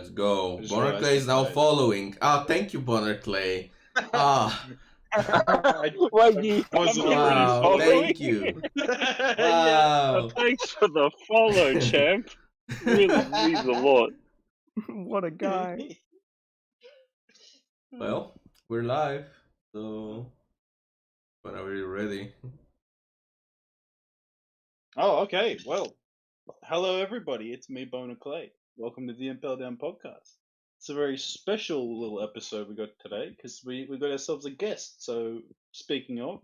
Let's go. I just Bonner realized Clay is now that- following. Thank you, Bonner Clay. Ah, Wait, you Wasn't haven't already wow, followed thank me? you. Yeah. Wow. Thanks for the follow, champ. Really means a lot. What a guy. Well, we're live, so whenever you're ready. Oh, okay. Well, hello everybody. It's me, Bonner Clay. Welcome to the Impel Down Podcast. It's a very special little episode we got today because we got ourselves a guest. So, speaking of,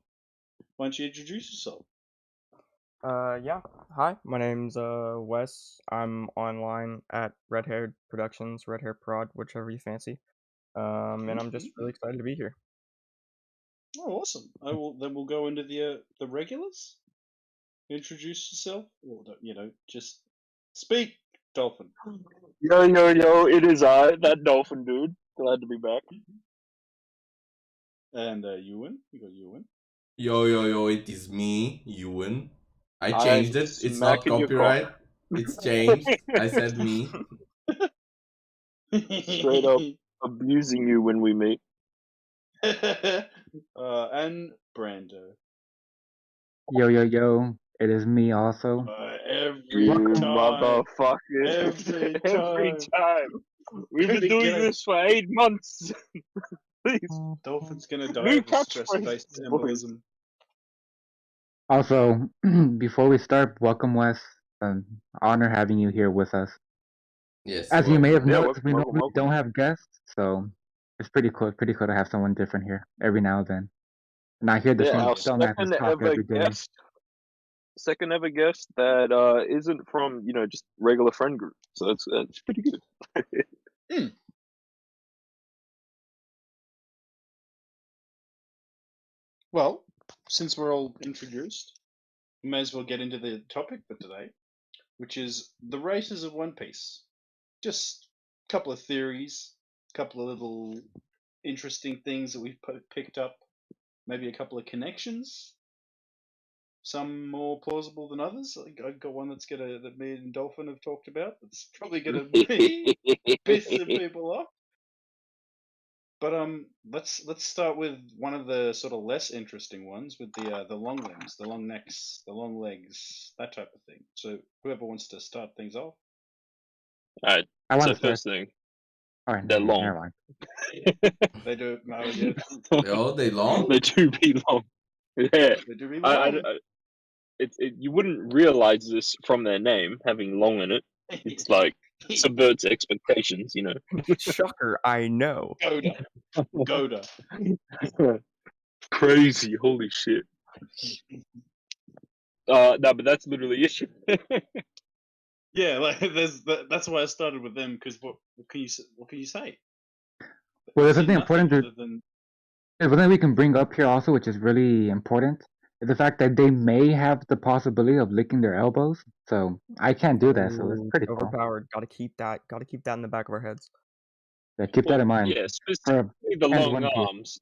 why don't you introduce yourself? Yeah. Hi, my name's Wes. I'm online at Red Hair Productions, Red Hair Prod, whichever you fancy. And I'm just really excited to be here. Oh, awesome. Then we'll go into the regulars. Introduce yourself. Or just speak, Dolphin. Yo, it is I, that Dolphin dude. Glad to be back. And Yuen. You got Yuen. Yo, it is me, Yuen. I changed it. It's not smacking your copyright. It's changed. I said me. Straight up abusing you when we meet. And Brando. Yo, it is me also. Every You time. motherfucker. Every time. We've been Gotta doing get it. this for 8 months. Please. Dolphin's gonna die New of stress-based catchphrase, embolism. Also, before we start, welcome Wes. Honor having you here with us. Yes. As you may have Yeah, noticed, we welcome. normally don't have guests, so it's pretty cool to have someone different here every now and then. And I hear the Yeah, same our dumbasses talk every day. second ever guest that isn't from just regular friend group, so it's pretty good. Well, since we're all introduced, we may as well get into the topic for today, which is the races of One Piece. Just a couple of theories, a couple of little interesting things that we've picked up, maybe a couple of connections. Some more plausible than others. I've got one that me and Dolphin have talked about. That's probably gonna piss some people off. But let's start with one of the sort of less interesting ones, with the long limbs, the long necks, the long legs, that type of thing. So whoever wants to start things off. Alright, I want so to start. first thing, All right, they're long. never mind. They do. No, yeah, Oh, they long? They do be long. Yeah, they do be long. you wouldn't realize this from their name having long in it. It's like subverts expectations, Shocker, I know. Goda. Crazy, holy shit. No, but that's literally it. Yeah, like that's why I started with them, because what can you say? Well, there's See something nothing important other than something we can bring up here also, which is really important, is the fact that they may have the possibility of licking their elbows. So I can't do that, so it's pretty cool. Overpowered. Gotta keep that in the back of our heads. Yeah, keep that in mind. Yeah, specifically the and long One Piece. arms.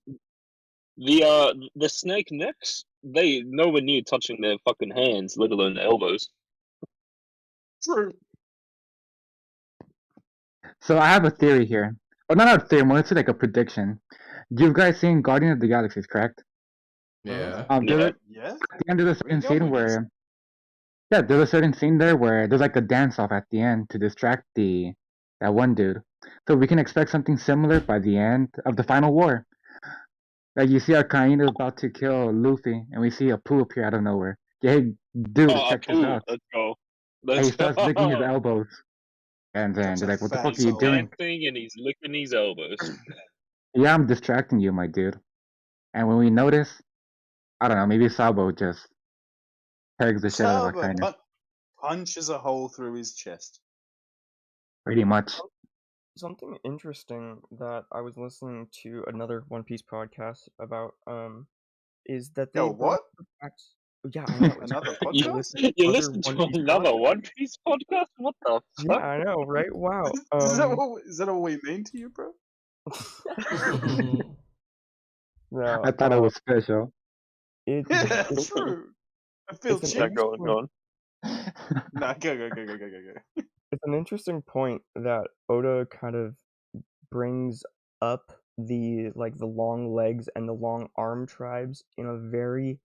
The snake necks, they nowhere near touching their fucking hands, let alone their elbows. true. So I have a theory here. Or not a theory, more it's like a prediction. You've guys seen Guardian of the Galaxies, correct? Yeah. There's Yeah. at the end of the certain going scene with this? where there's a certain scene there where there's like a dance off at the end to distract that one dude. So we can expect something similar by the end of the final war. Like you see Akainu about to kill Luffy, and we see a Pooh appear out of nowhere. Yeah, hey, dude, check this out. Let's go. And he starts licking his elbows. And then That's they're a like, what the fat fuck are you soul. doing? Dancing and he's licking his elbows. Yeah, I'm distracting you, my dude. And when we notice, I don't know, maybe Sabo just pegs the shit out of Akainu. Saba punches a hole through his chest. Pretty much. Something interesting that I was listening to another One Piece podcast about is that they Yo, what? Yeah, I know. Another You podcast? listen to another One Piece podcast? What the Yeah, fuck? I know, right? Wow. Is that what we mean to you, bro? No, I thought it was special. Yeah, true. I feel It's cheap. an Go on. Nah, go. It's an interesting point that Oda kind of brings up the long legs and the long arm tribes in a very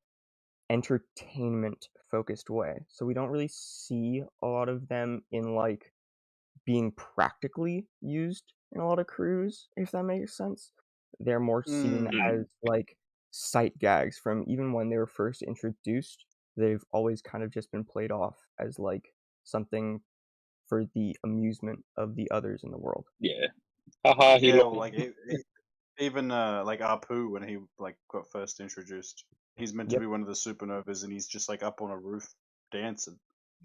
entertainment focused way. So we don't really see a lot of them in being practically used in a lot of crews, if that makes sense. They're more seen as sight gags from even when they were first introduced. They've always kind of just been played off as something for the amusement of the others in the world. Yeah. Haha, he Yeah, looked well, even Apu when he got first introduced, he's meant to Yep. be one of the supernovas, and he's just up on a roof dancing,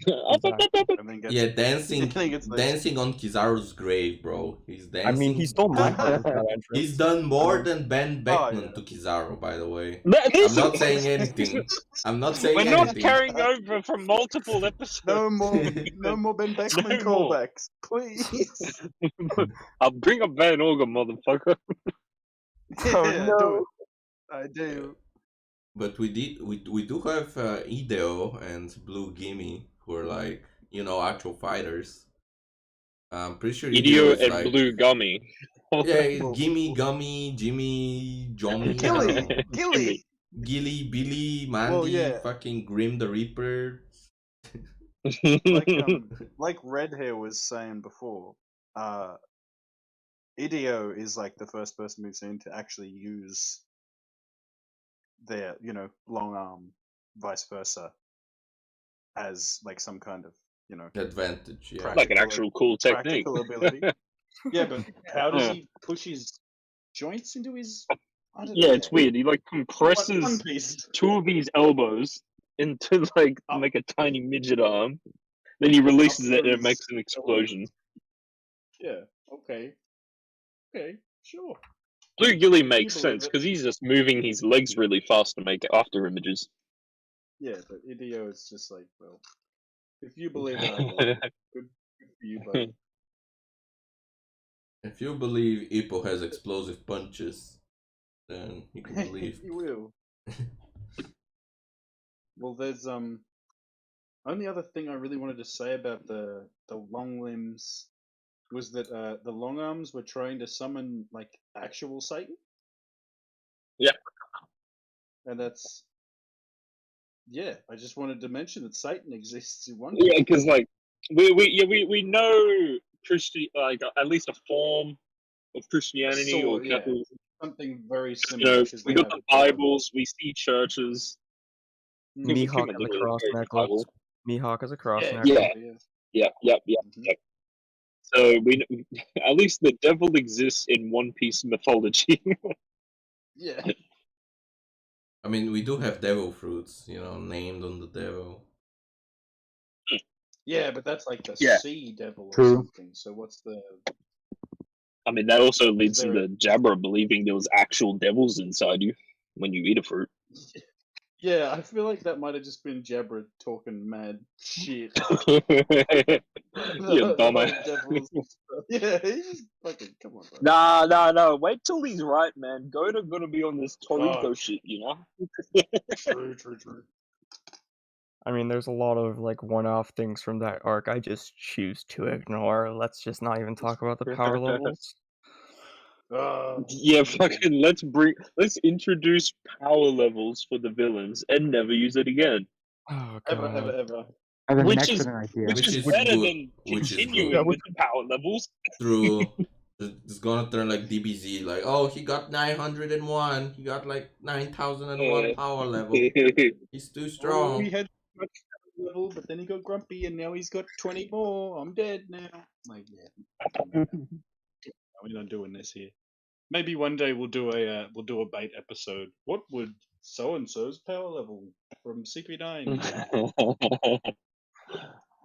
Exactly. and then gets Yeah, dancing, and then he gets those- dancing on Kizaru's grave, bro. He's I dancing. mean, he stole my heart with that entrance. He's done more mean- than Ben Beckman yeah. to Kizaru, by the way. This I'm not is- saying anything. I'm not saying We're anything. not carrying over from multiple episodes. No more Ben Beckman No more. callbacks, please. I'll bring up Van Orga, motherfucker. Oh, Yeah, no. do it. I do. But we do have Ideo and Blue Gimme, who are actual fighters. I'm pretty sure Ideo is and Blue Gummy. Yeah, Well, Gimme, Gummy, Jimmy, Jommy, Gilly. Gilly, Billy, Mandy, Well, yeah. fucking Grim the Reaper. Like Red Hair was saying before, Ideo is the first person we've seen to actually use their, long arm, vice versa, as some kind of, Advantage, yeah. Like an actual cool technique. practical ability. Yeah, but how does he push his joints into his? I don't Yeah, know. it's weird. He compresses One piece. two of his elbows into Up. make a tiny midget arm. Then he releases Up it and it through makes his an explosion. Yeah. Okay. Sure. Blue Gilly makes believe sense it? because he's just moving his legs really fast to make after images. Yeah, but Ideo is just well, if you believe it, I believe it. Good for you, buddy. If you believe Ippo has explosive punches, then you can believe. You will. Well, there's only other thing I really wanted to say about the long limbs was that the long arms were trying to summon actual Satan. Yeah. And that's I just wanted to mention that Satan exists in one. Yeah, because we know at least a form of Christianity or Yeah. Catholicism. Something very similar. We got the Bibles, we see churches. Mihawk has a cross necklace. Mihawk has a cross Yeah. necklace. Yep. So we at least the devil exists in One Piece mythology. Yeah. I mean, we do have devil fruits, named on the devil. Yeah, but that's the Yeah. sea devil or True. something. So what's the? I mean, that also leads to there the Jabra believing there was actual devils inside you when you eat a fruit. Yeah, I feel like that might have just been Jabra talking mad shit. You The dumbass. devils and stuff. Yeah, he's just fucking come on, bro. No. Wait till he's right, man. Goda gonna be on this Toriko shit, you know? True. I mean, there's a lot of one-off things from that arc I just choose to ignore. Let's just not even talk about the power levels. Yeah, fucking let's introduce power levels for the villains and never use it again. Oh Ever. god. I have an Which is- excellent idea. Which is is better good. than Which is continuing good. with the power levels. True. It's gonna turn like DBZ, he got 901, he got 9,001 power level. He's too Oh, strong. he had much power level, but then he got grumpy, and now he's got 20 more. I'm dead now. Yeah. We're not doing this here. Maybe one day we'll do a bait episode. What would so and so's power level from CP9?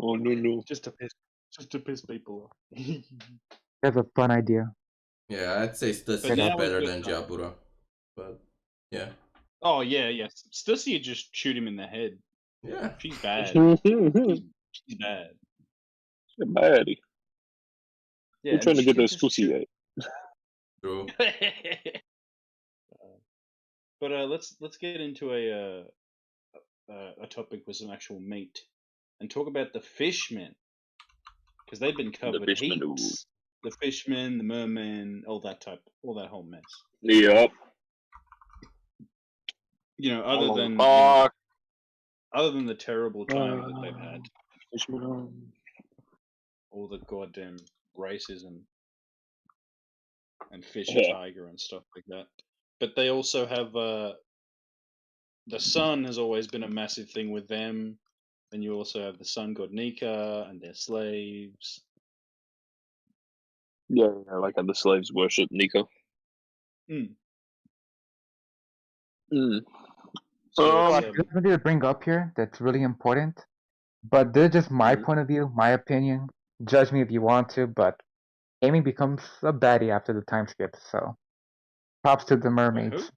Oh no. just to piss people off. That's a fun idea. Yeah, I'd say But Stussy now is better we've than got- Jabura. But yeah. Oh yeah. Stussy would just shoot him in the head. Yeah. She's bad. She's bad. Baddie. Yeah, We're trying to she get could those just pussy shoot- out. True. But let's get into a topic with some actual meat and talk about the Fishmen. because they've been covered Fishmen, heaps. The Fishmen, the Mermen, all that whole mess. Yep. You know, other than the terrible time that they've had, all the goddamn racism and Fisher Tiger and stuff like that. But they also have the sun has always been a massive thing with them, and you also have the sun god Nika and their slaves. Yeah, like how the slaves worship Nika. So there's something to bring up here that's really important, but this is just my point of view, my opinion. Judge me if you want to, but Amy becomes a baddie after the time skip, so props to the mermaids.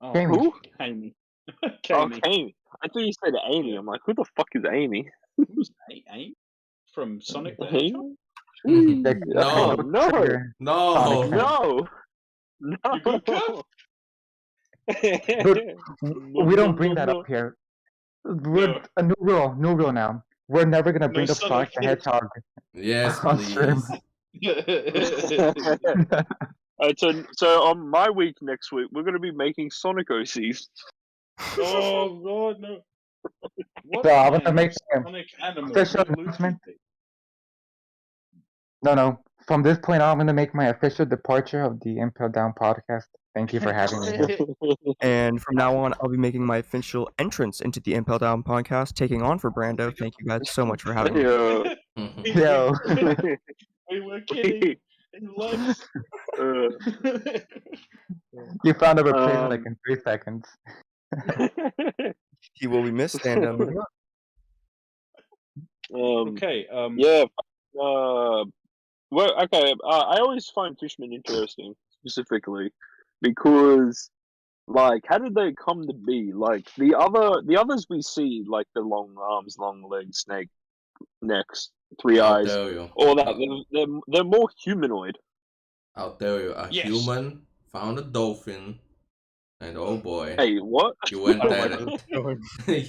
Oh, Amy. Who? Amy. Oh, Amy. I thought you said Amy. Yeah. I'm like, who the fuck is Amy? Who's Amy? From Sonic the Hedgehog? Like, No, no, trigger. No. no, You good, Kev? We don't bring that up here. We're a new rule now. We're never gonna bring up Sonic the Hedgehog. Yes, on please. stream. Alright, so on my week next week, we're gonna be making Sonic OCs. Oh god, no! What So I'm gonna kind make of Sonic animal official would Luigi announcement. be? No. From this point on, I'm gonna make my official departure of the Impel Down Podcast. Thank you for having me. And from now on, I'll be making my official entrance into the Impel Down podcast, taking on for Brando. Thank you guys so much for having me. Yo. We were kidding. In life. You found a replacement like in 3 seconds. He will be missed, and Okay. Yeah. Well, okay. I always find Fishmen interesting, specifically because, like, how did they come to be? Like the others we see, like the long arms, long legs, snake necks, 3 I'll eyes, tell you. all that. They're more humanoid. I'll tell you. A Yes. human found a dolphin, and oh boy, Hey, what? you went Oh at my it. God.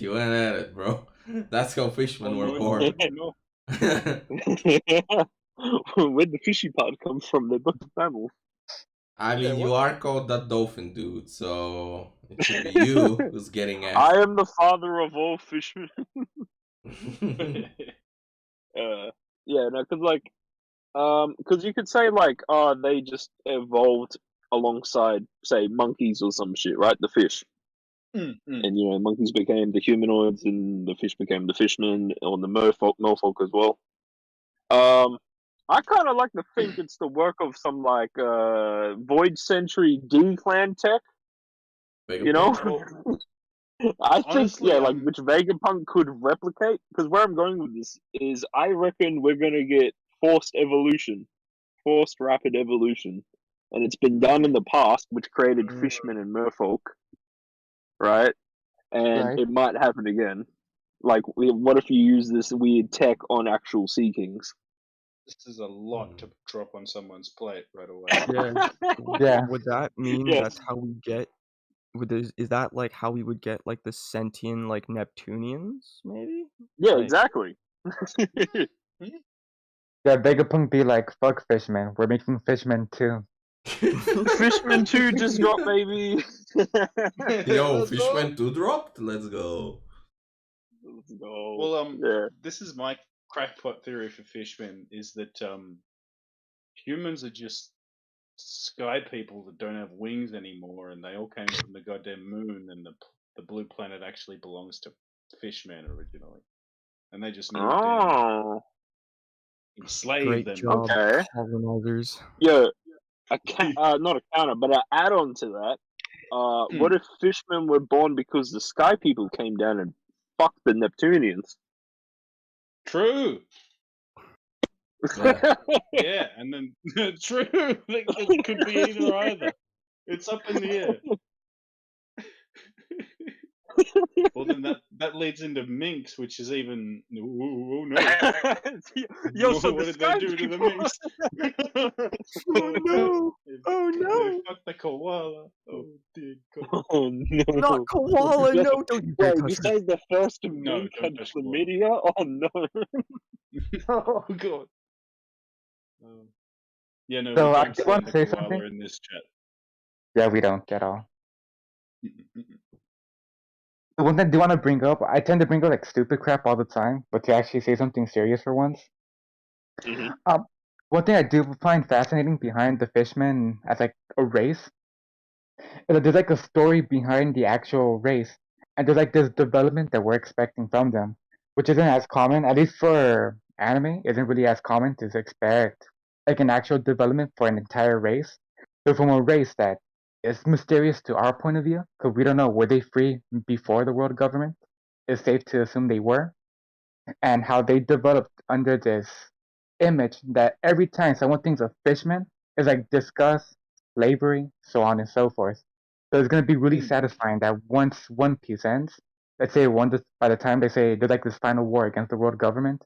You went at it, bro. That's how fishmen were no, born. no. Where'd the fishy part come from? They're both mammals. I mean, Yeah, you are called that dolphin dude, so it should be you who's getting I asked. am the father of all fishmen. Yeah, no, because you could say like, they just evolved alongside, say, monkeys or some shit, right? The fish, and monkeys became the humanoids, and the fish became the fishmen, or the merfolk as well. I kind of like to think it's the work of some like Void Century D clan tech. You know, I think Honestly, like which Vegapunk could replicate. Because where I'm going with this is, I reckon we're gonna get forced rapid evolution, and it's been done in the past, which created fishmen and merfolk, right? And Right. it might happen again. Like, what if you use this weird tech on actual Sea Kings? This is a lot to drop on someone's plate right away. Yeah. would that mean Yes. that's how we get? Is that like how we would get like the sentient like Neptunians? Maybe. Yeah, Like- exactly. Yeah, Vegapunk be like, fuck fishmen. We're making fishmen too. Fishmen 2 just got, baby. Yo, Let's go. Fishmen 2 dropped? Let's go. Let's go. Well, yeah. this is my crackpot theory for Fishmen, is that humans are just sky people that don't have wings anymore, and they all came from the goddamn moon, and the blue planet actually belongs to Fishmen originally, and they just moved in, enslaved Great them. job, Okay. colonizers. Yeah, not a counter, but an add-on to that. What if Fishmen were born because the sky people came down and fucked the Neptunians? True. Yeah. Yeah, and then true. It could be either. It's up in the air. Well, then that leads into minks, which is even. Oh no! Yo, so what the did sky they do to the people- minks? Oh no! Oh They no! fucked the koala. Oh dear God. Oh no! Not koala! No, don't you dare Wait, touch you her. say the first No, mink don't had touch koala. chlamydia? Oh no! Oh god. Yeah, no, So we I don't do say want to say koala something. in this chat. Yeah, we don't at all. The one thing I do want to bring up, I tend to bring up like stupid crap all the time, but to actually say something serious for once. Mhm. One thing I do find fascinating behind the Fishmen as like a race is that there's like a story behind the actual race, and there's like this development that we're expecting from them, which isn't as common, at least for anime, isn't really as common to expect like an actual development for an entire race. So from a race that is mysterious to our point of view, because we don't know were they free before the world government. It's safe to assume they were, and how they developed under this image that every time someone thinks of fishmen, it's like disgust, slavery, so on and so forth. So it's gonna be really satisfying that once One Piece ends, let's say by the time they say there's like this final war against the world government,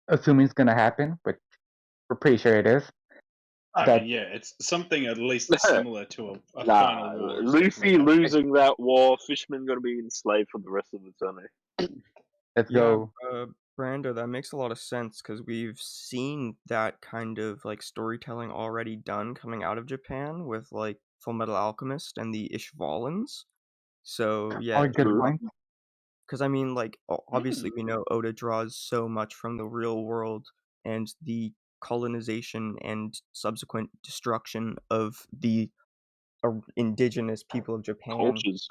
assuming it's gonna happen, but we're pretty sure it is. I That mean, yeah, it's something at least similar to a Nah, final war. is Luffy definitely happening. losing that war, Fishmen gonna be enslaved for the rest of eternity. let's Yeah, go. Brando, that makes a lot of sense because we've seen that kind of like storytelling already done coming out of Japan with like Full Metal Alchemist and the Ishvalans. So yeah, Oh, good point. because I mean, like obviously we know Oda draws so much from the real world and the colonization and subsequent destruction of the indigenous people of Japan. Cultures.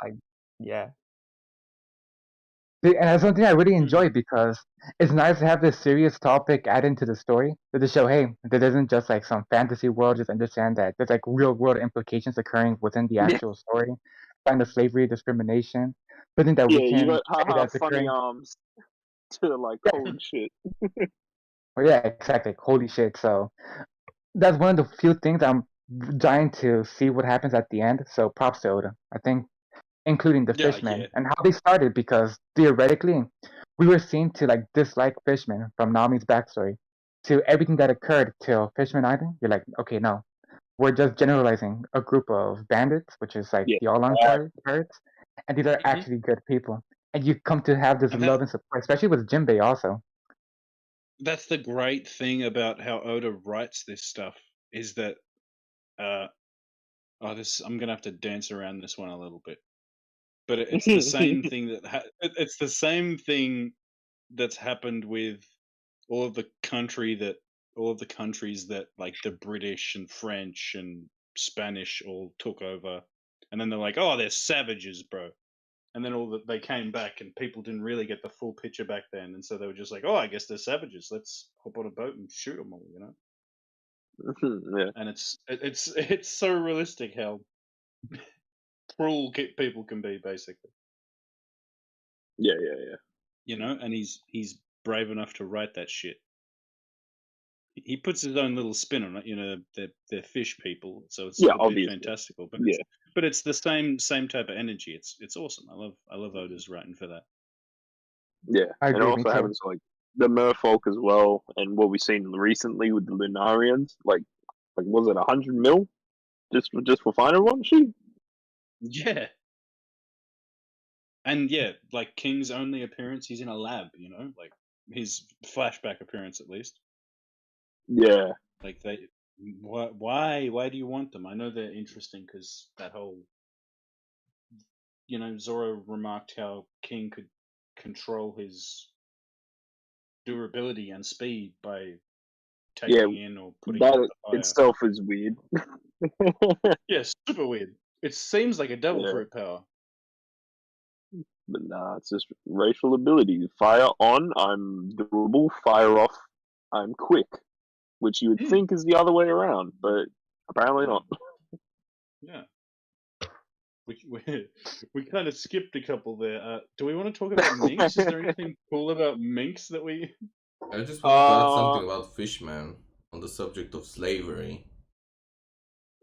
And that's something I really enjoy because it's nice to have this serious topic added into the story to show, hey, this isn't just like some fantasy world. Just understand that there's like real world implications occurring within the actual story, kind of slavery, discrimination, something that Yeah, we you can got say haha that's funny occurring. arms to like Yeah. holy shit. Well, yeah, exactly. Holy shit! So that's one of the few things I'm dying to see what happens at the end. So props to Oda. I think including the Yeah, Fishmen yeah. and how they started because theoretically we were seen to like dislike Fishmen from Nami's backstory to everything that occurred till Fishman Island. You're like, okay, no, we're just generalizing a group of bandits, which is like Yeah. the all-on pirates, and these are actually good people. And you come to have this And love and support, especially with Jinbei also. that's the great thing about how Oda writes this stuff is that I'm gonna have to dance around this one a little bit, but it's the same thing it's the same thing that's happened with all of the all of the countries that like the British and French and Spanish all took over, and then they're like, oh, they're savages, bro. And then they came back, and people didn't really get the full picture back then, and so they were just like, "Oh, I guess they're savages. Let's hop on a boat and shoot them all," you know. Yeah. And it's so realistic how cruel people can be, basically. Yeah. You know, and he's brave enough to write that shit. He puts his own little spin on it. You know, they're fish people, so it's Yeah, a bit obviously. fantastical. But Yeah. it's the same type of energy. It's awesome. I love Oda's writing for that. Yeah. I And agree, it me also too. happens like the merfolk as well, and what we've seen recently with the Lunarians, like was it 100 mil just for finding one sheep? Yeah. And yeah, like King's only appearance, he's in a lab, you know, like his flashback appearance at least. Yeah. Like why do you want them? I know they're interesting because that whole, you know, Zoro remarked how King could control his durability and speed by taking in or putting out That the fire. itself is weird. Yeah, super weird. It seems like a devil fruit power. But nah, it's just racial ability. Fire on, I'm durable. Fire off, I'm quick. Which you would think is the other way around, but apparently not. Yeah. We kind of skipped a couple there. Do we want to talk about minks? Is there anything cool about minks that we? I just wanted to add something about Fishman on the subject of slavery.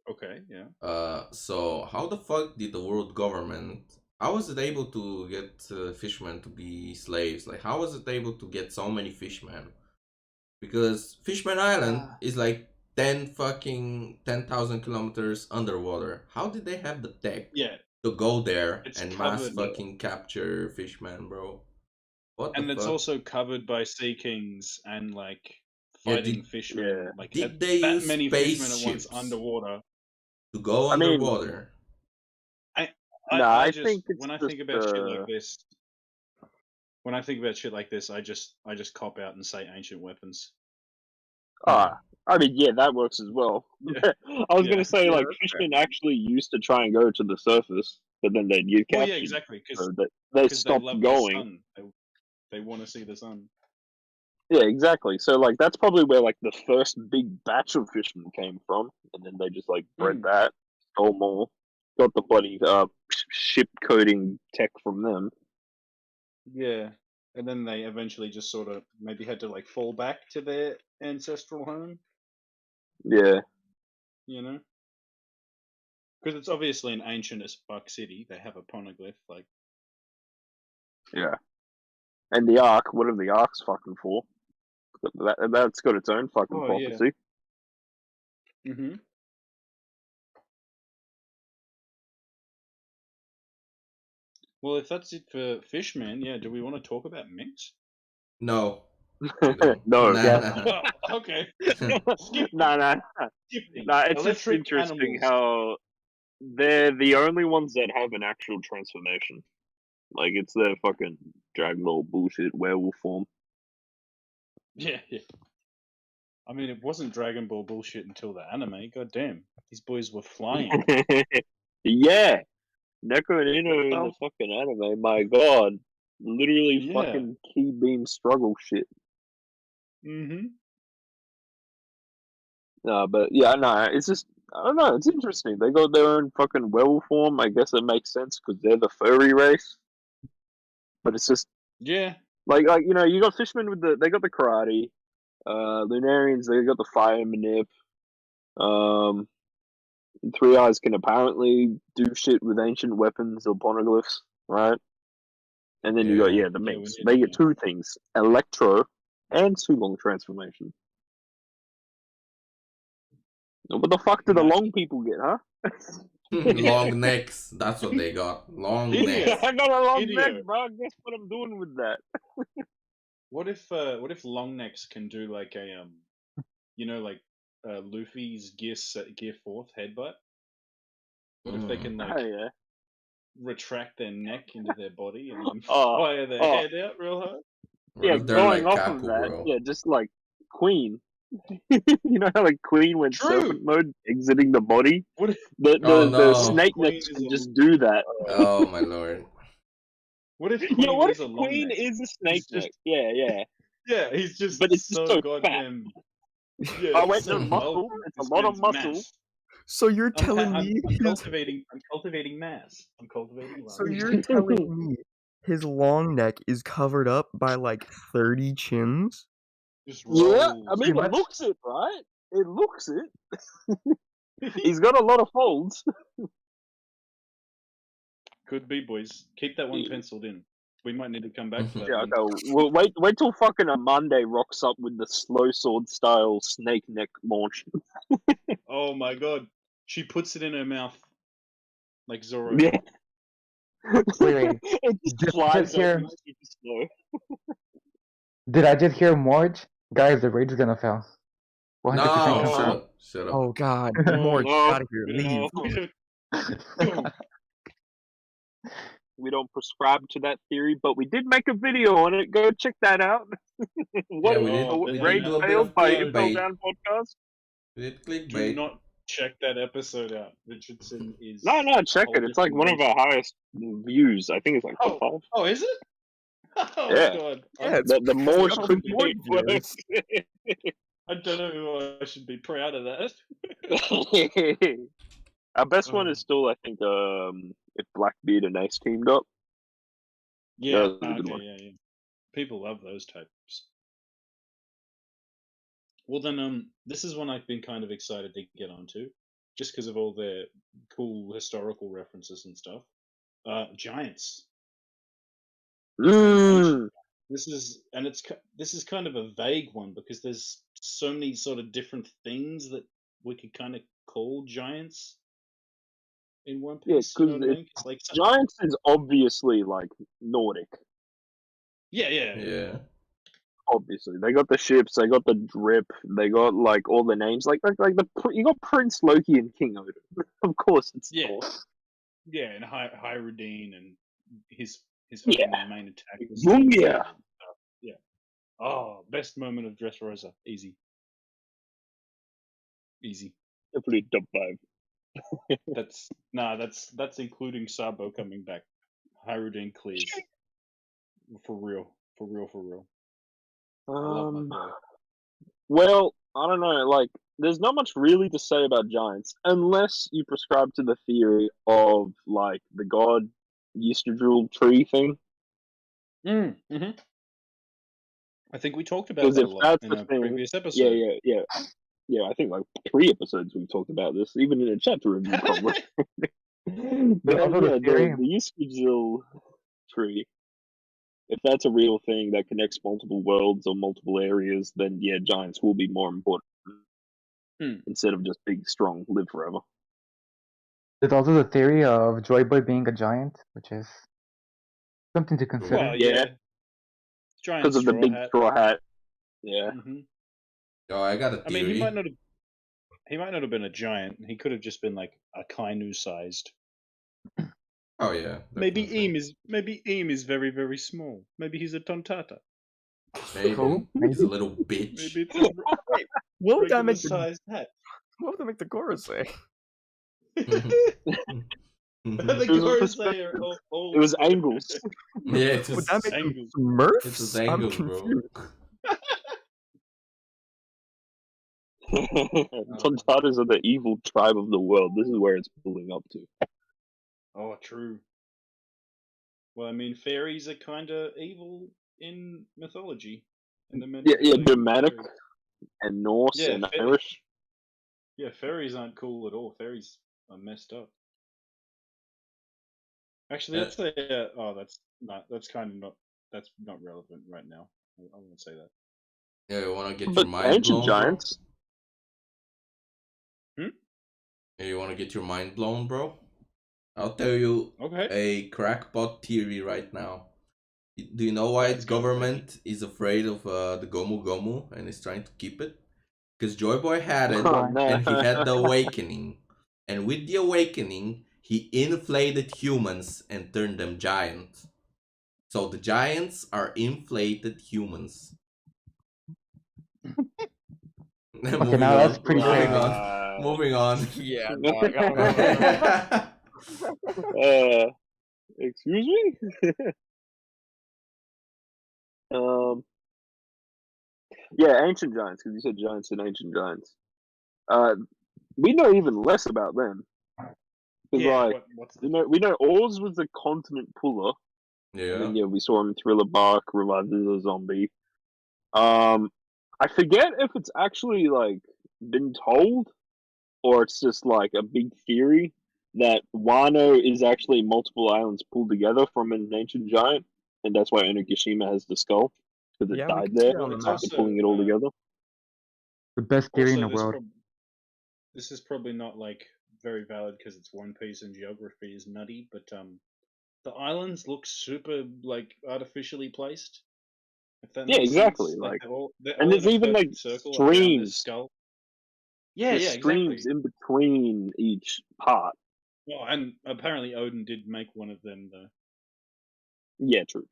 Okay, yeah. So how the fuck did the world government? How was it able to get fishmen to be slaves? Like, how was it able to get so many fishmen? Because Fishman Island is like 10,000 kilometers underwater. How did they have the tech Yeah. to go there It's and covered. mass fucking capture fishmen, bro? What And the it's fuck? also covered by sea kings and like Yeah, fighting fishmen. yeah. Like Did they that use many fishmen at once spaceships underwater. to go I mean, underwater? no, I I just think it's when I just think about shit like this, when I think about shit like this, I just cop out and say ancient weapons. I mean, yeah, that works as well. Yeah. I was Yeah. gonna say Yeah, like that's fishmen actually used to try and go to the surface, but then they'd get Well, captured. yeah, exactly, because So they they stopped love going. the sun. They want to see the sun. Yeah, exactly. So like that's probably where like the first big batch of fishmen came from, and then they just like bred that, stole more, got the bloody ship coding tech from them. Yeah, and then they eventually just sort of maybe had to like fall back to their ancestral home, Yeah, you know? Because it's obviously an ancient as fuck city. They have a poneglyph, like. yeah. And the Ark, what are the Arks fucking for? That's got its own fucking Oh yeah. prophecy. Mm-hmm. Well, if that's it for Fishmen, yeah. Do we want to talk about Minx? No. We don't. No. Nah, Yes. nah. Oh, okay. Nah. Skipping. Nah, it's just Electric interesting animals. how they're the only ones that have an actual transformation. Like, it's their fucking Dragon Ball bullshit werewolf form. Yeah. I mean, it wasn't Dragon Ball bullshit until the anime. God damn, these boys were flying. Yeah! Neko and Ino in the fucking anime, my god. Literally Yeah. fucking key beam struggle shit. Mm-hmm. But yeah, no, it's just, I don't know, it's interesting. They got their own fucking werewolf form. I guess it makes sense because they're the furry race. But it's just, Yeah. like you know, you got fishmen with they got the karate. Lunarians, they got the fire manip. Three Eyes can apparently do shit with ancient weapons or poneglyphs, right? And then you got Yeah. the Yeah, Minx. we They need get two things: Electro and Sulong transformation. What the fuck do the Nice. long people get, huh? Long necks. That's what they got. Long Idiot. necks. I got a long Idiot. neck, bro. Guess what I'm doing with that? What if long necks can do like a you know, like Luffy's gear fourth headbutt? What if they can like Oh yeah. retract their neck into their body and then Oh, fire their oh. head out real hard? What Yeah, if they're going like off of Kaku, that, bro? yeah, just like Queen. You know how like Queen went True. serpent mode, exiting the body? What if Oh, The no. snake Queen necks is can a- just do that. Oh my lord. what if Queen Yeah, what is if a long Queen neck? is a snake He's just- neck? Yeah. Yeah, he's just But it's so just so goddamn. Yeah, I he's went so to muscle. bulky. It's This a lot of man's muscle. mass. So you're telling me I'm cultivating mass. I'm cultivating so love. you're telling me his long neck is covered up by like 30 chins? Just Yeah, rolls. I mean, Pretty it much. looks it, right? It looks it. He's got a lot of folds. Could be, boys. Keep that one penciled in. We might need to come back to that Yeah, one. okay. Well, wait till fucking a Monday rocks up with the slow sword style snake neck launch. Oh my god. She puts it in her mouth. Like Zoro. Yeah. Wait. It just Did I flies just hear? open super slow. Did I just hear Morge? Guys, the raid's gonna fail. 100% No, shut confirmed. up. Shut up. Oh god, Oh, Mort, no. get out of here, leave. No. We don't prescribe to that theory, but we did make a video on it. Go check that out. What Yeah, we if did. the We raid did do a bit failed of by Impel clickbait. Down Podcast? We did Do clickbait. not check that episode out. Richardson is. No, check it. It's like one of our highest views. I think it's like top 5. Oh, is it? Oh Yeah. god. Yeah, it's The more because of clickbait Mort works. I don't know if I should be proud of that. Our best one is still, I think, if Blackbeard and Ace teamed up. Yeah, That was a good one. yeah. People love those types. Well then, this is one I've been kind of excited to get onto, just because of all their cool historical references and stuff. Giants. Mm. This is kind of a vague one because there's so many sort of different things that we could kind of call giants in One Yeah, Piece. You know because what I mean? 'Cause, like Giants is obviously like Nordic. Yeah. Obviously, they got the ships, they got the drip, they got like all the names. You got Prince Loki and King Odin. Of course, it's Yeah. Thor. Yeah, and Hyrudine and his Yeah. opening main attack. Was Zungia. Yeah. Oh, best moment of Dressrosa. Easy. Definitely top 5. That's including Sabo coming back. Hyrudine clears. For real. I love my boy. Well, I don't know. Like, there's not much really to say about giants unless you prescribe to the theory of like the god Yesterdrill tree thing. Mm-hmm. I think we talked about Because that if a lot that's in the a thing, previous episode. yeah. I think like 3 episodes we've talked about this, even in a chapter review probably. But also the theory. the Yesterdrill tree. If that's a real thing that connects multiple worlds or multiple areas, then yeah, giants will be more important instead of just big, strong, live forever. There's also the theory of Joy Boy being a giant, which is something to consider. Well, Yeah. Giant Because of the straw big hat. straw hat. Yeah. Mm-hmm. Oh, I got a I theory. mean, he might not have been a giant. He could have just been like a Kainu sized. Oh yeah. Maybe definitely. Eam is very, very small. Maybe he's a tontata. Maybe. Cool. He's a little bitch. Maybe it's a What would that regular make the sized hat. What would that make the chorus say? The chorus say are all It was angles. Yeah, it's Would just that make angles. them Smurfs? It's just I'm angles, bro. confused. Tontatas are the evil tribe of the world. This is where it's building up to. Oh, true. Well, I mean, fairies are kind of evil in mythology. Yeah, Germanic and Norse Yeah, and Irish. Yeah, fairies aren't cool at all. Fairies are messed up. Actually, that's not relevant right now. I won't say that. Yeah, you wanna get But your mind ancient blown, giants. bro? Yeah, you wanna get your mind blown, bro? I'll tell you a crackpot theory right now. Do you know why the government is afraid of the Gomu Gomu and is trying to keep it? Because Joy Boy had it, Oh, no. and he had the awakening. And with the awakening, he inflated humans and turned them giant. So the giants are inflated humans. Okay, now that's pretty crazy. Moving on. Yeah. Excuse me? Yeah, ancient giants, because you said giants and ancient giants. We know even less about them. Yeah, we know Oz was the continent puller. Yeah. And then, we saw him in Thriller Bark, revived as a zombie. I forget if it's actually like been told, or it's just like a big theory that Wano is actually multiple islands pulled together from an ancient giant, and that's why Onigashima has the skull, because it died there. It's after pulling it all together. The best theory in the world. This is probably not like very valid because it's One Piece and geography is nutty, but the islands look super like artificially placed. If that makes exactly. sense. Like they're and there's even like streams. Skull. There's streams in between each part. Well, and apparently Odin did make one of them though. Yeah, true.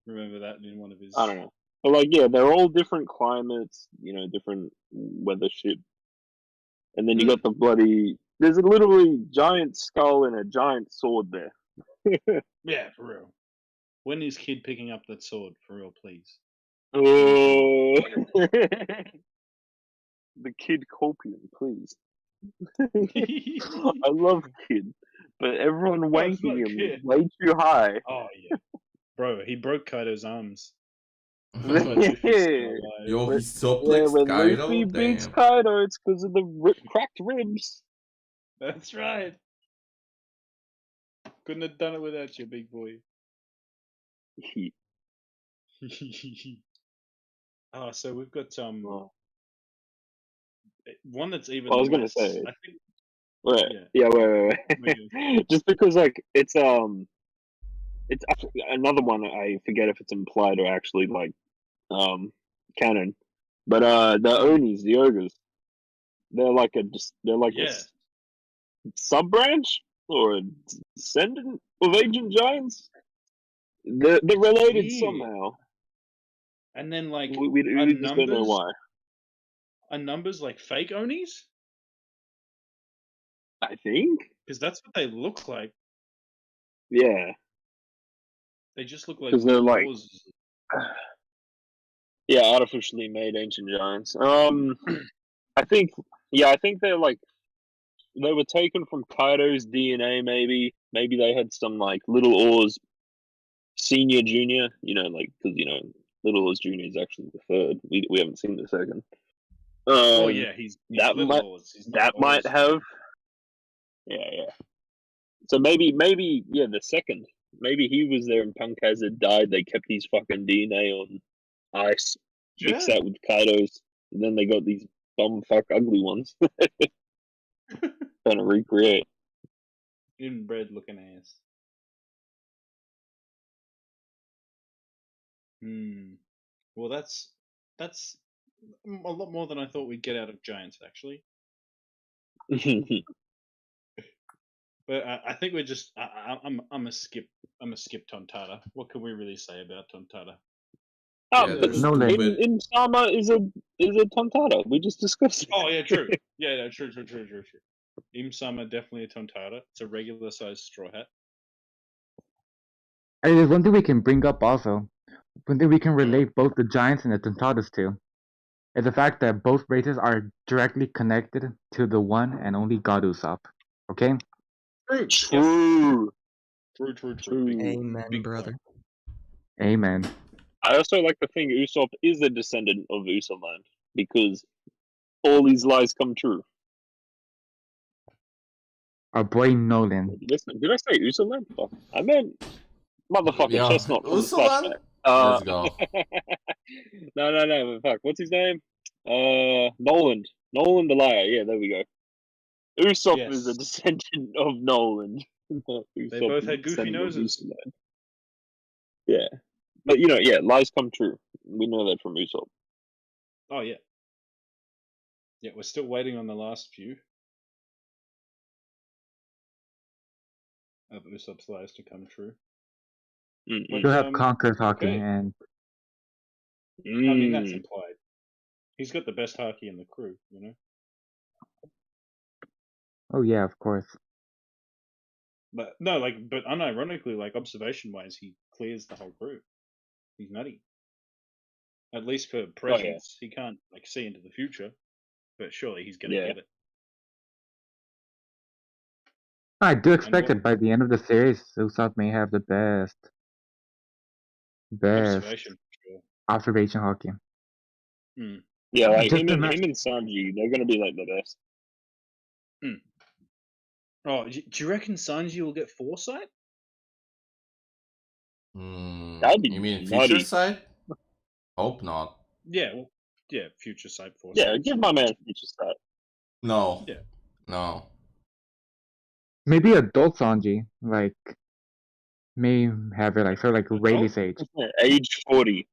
Remember that in one of his. I don't know, but like, yeah, they're all different climates, different weather shit. And then you got the bloody. There's a literally giant skull and a giant sword there. Yeah, for real. When is Kid picking up that sword? For real, please. Oh, the Kid Copium, please. I love Kid, but everyone wanking him way too high. Oh yeah, bro, he broke Kaido's arms. Yo, he suplexed Kaido. Luffy beats Kaido, it's because of the cracked ribs. That's right. Couldn't have done it without you, big boy. So we've got one that's even. Well, I was gonna say. I think. Wait. Just because like it's it's actually another one. I forget if it's implied or actually like canon. But the Onis, the Ogres, they're like a Yeah. sub branch or a descendant of ancient giants. They're related Weird. somehow. And then like We just don't know why. are numbers like fake Onis? I think. Because that's what they look like. Yeah. They just look like 'Cause they're like- claws. Yeah, artificially made ancient giants. I think they're like they were taken from Kaido's DNA. Maybe they had some like Little Oars senior, junior. Like because Little Oars junior is actually the third. We haven't seen the second. Oh yeah, he's that Little might- Oars. He's not That might Oars. have. Yeah. So maybe the second. Maybe he was there and Punk Hazard died. They kept his fucking DNA on ice. Mix Yeah. that with Kaido's, and then they got these bumfuck ugly ones trying to recreate. Inbred looking ass. Well, that's a lot more than I thought we'd get out of Giants, actually. But I think we're just. I'm a skip. I'm a skip Tontata. What can we really say about Tontata? Yeah, But there's no stupid. in Sama is a Tontata. We just discussed it. Oh yeah, true. Yeah, true. Im-sama definitely a Tontata. It's a regular sized straw hat. Hey, there's one thing we can bring up also. One thing we can relate both the Giants and the Tontatas to is the fact that both races are directly connected to the one and only God Usopp. Okay? True. True. Amen, big brother. Amen. I also like to think Usopp is a descendant of Usopp because all these lies come true. Our boy Nolan. Did I say Usopp? Fuck. I meant motherfucking Yeah, Chestnut from the Usulan? flashback. Let's go. No. Fuck. What's his name? Nolan. Nolan the liar. Yeah, there we go. Usopp is a Yes. descendant of Nolan. They both had goofy noses. Yeah. But lies come true. We know that from Usopp. Oh yeah. Yeah, we're still waiting on the last few of Usopp's lies to come true. Mm-mm. You'll have Um, Conqueror's hockey okay. and I mean, that's Mm. implied. He's got the best hockey in the crew, oh yeah, of course. But no, but unironically, observation-wise, he clears the whole crew. He's nutty. At least for presence, he can't see into the future, but surely he's gonna Yeah. get it. I do expect what- that by the end of the series, Usopp may have the best Observation, for sure. observation hockey. Yeah, like Just him and imagine- Sanji, they're gonna be like the best. Oh, do you reckon Sanji will get foresight? That'd be You mean nutty. future sight? Hope not. Yeah, well, yeah, future sight foresight. Yeah, give my man future sight. No. Yeah. No. Maybe adult Sanji, may have it for Rayleigh's age. Age 40.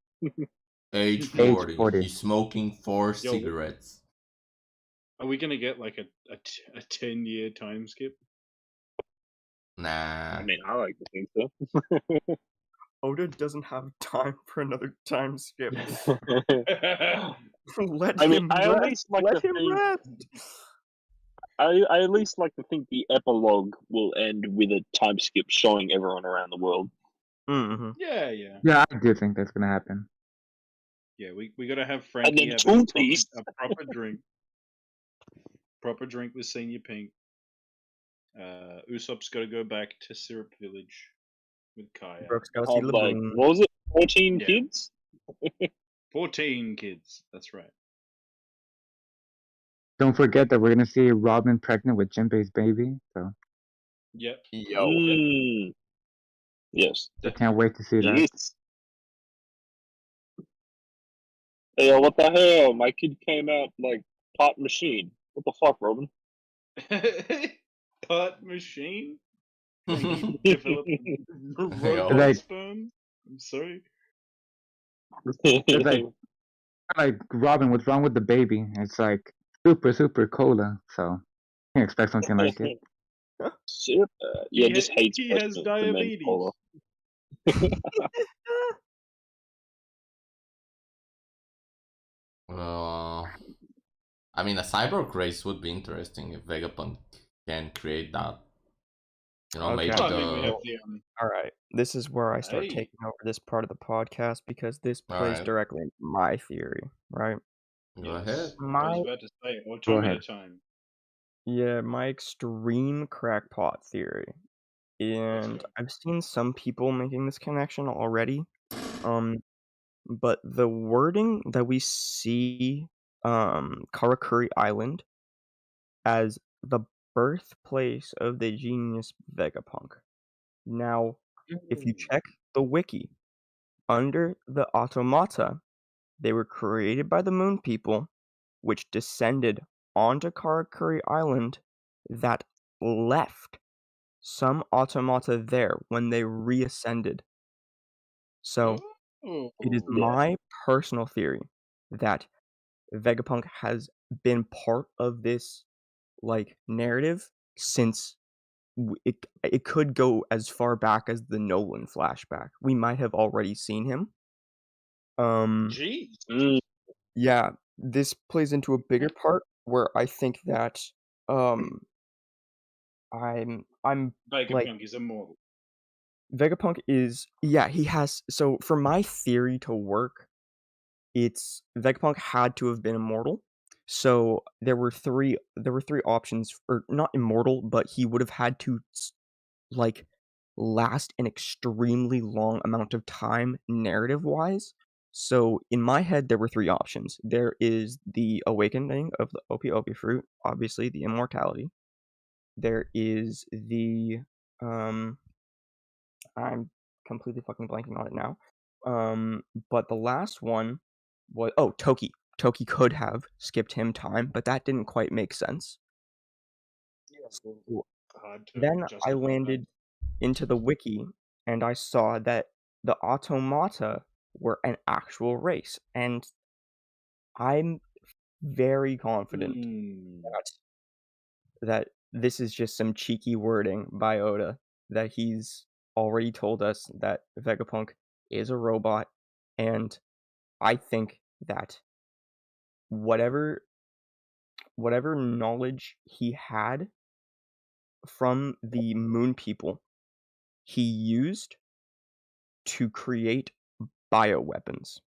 Age Age 40. 40. He's smoking 4 Yo, cigarettes. Are we gonna get a 10-year time skip? Nah. I mean, I like to think so. Oda doesn't have time for another time skip. I Let mean, him I at rest. least like Let to him think. rest. I at least like to think the epilogue will end with a time skip showing everyone around the world. Mm-hmm. Yeah. Yeah, I do think that's gonna happen. Yeah, we gotta have Frankie then have Two Piece. a proper drink. Proper drink with Senior Pink. Usopp's gotta go back to Syrup Village with Kaya. Brooks gotta see Have like, Laboon. what was it? 14 Yeah. kids? 14 kids, that's right. Don't forget that we're gonna see Robin pregnant with Jinbei's baby, so Yep. Mm. Yes. I can't wait to see that. Yes. Hey, what the hell? My kid came out like pot machine. What the fuck, Robin? Part machine? when he developed robot Like- sperm. I'm sorry. It's like Robin, what's wrong with the baby? It's like super cola. So you expect something like it. Shit. Yeah, He just ha- hates he has presidents and diabetes. cola. I mean, a cyborg race would be interesting if Vegapunk can create that. You know, Okay. maybe Well, I mean, we have the. the All right, this is where I start Hey. taking over this part of the podcast because this plays Alright. directly into my theory, right? Go yes. ahead. I was My about to say Go automata ahead. time. yeah, my extreme crackpot theory, and go. I've seen some people making this connection already. But the wording that we see Karakuri Island as the birthplace of the genius Vegapunk. Now, if you check the wiki, under the automata, they were created by the Moon People, which descended onto Karakuri Island that left some automata there when they reascended. So it is Oh. my personal theory that Vegapunk has been part of this like narrative since it could go as far back as the Nolan flashback. We might have already seen him. Jeez. Yeah, this plays into a bigger part where I think that I'm like Vegapunk is immortal. Vegapunk is he has so for my theory to work, it's Vegapunk had to have been immortal. So there were three options, or not immortal, but he would have had to like last an extremely long amount of time narrative wise. So in my head there were three options. There is the awakening of the Opi fruit, obviously the immortality. There is the I'm completely fucking blanking on it now. But the last one was Toki. Toki could have skipped him time, but that didn't quite make sense. So Hard to then I justify that. landed into the wiki and I saw that the automata were an actual race, and I'm very confident that this is just some cheeky wording by Oda, that he's already told us that Vegapunk is a robot, and I think that whatever knowledge he had from the Moon People, he used to create bioweapons.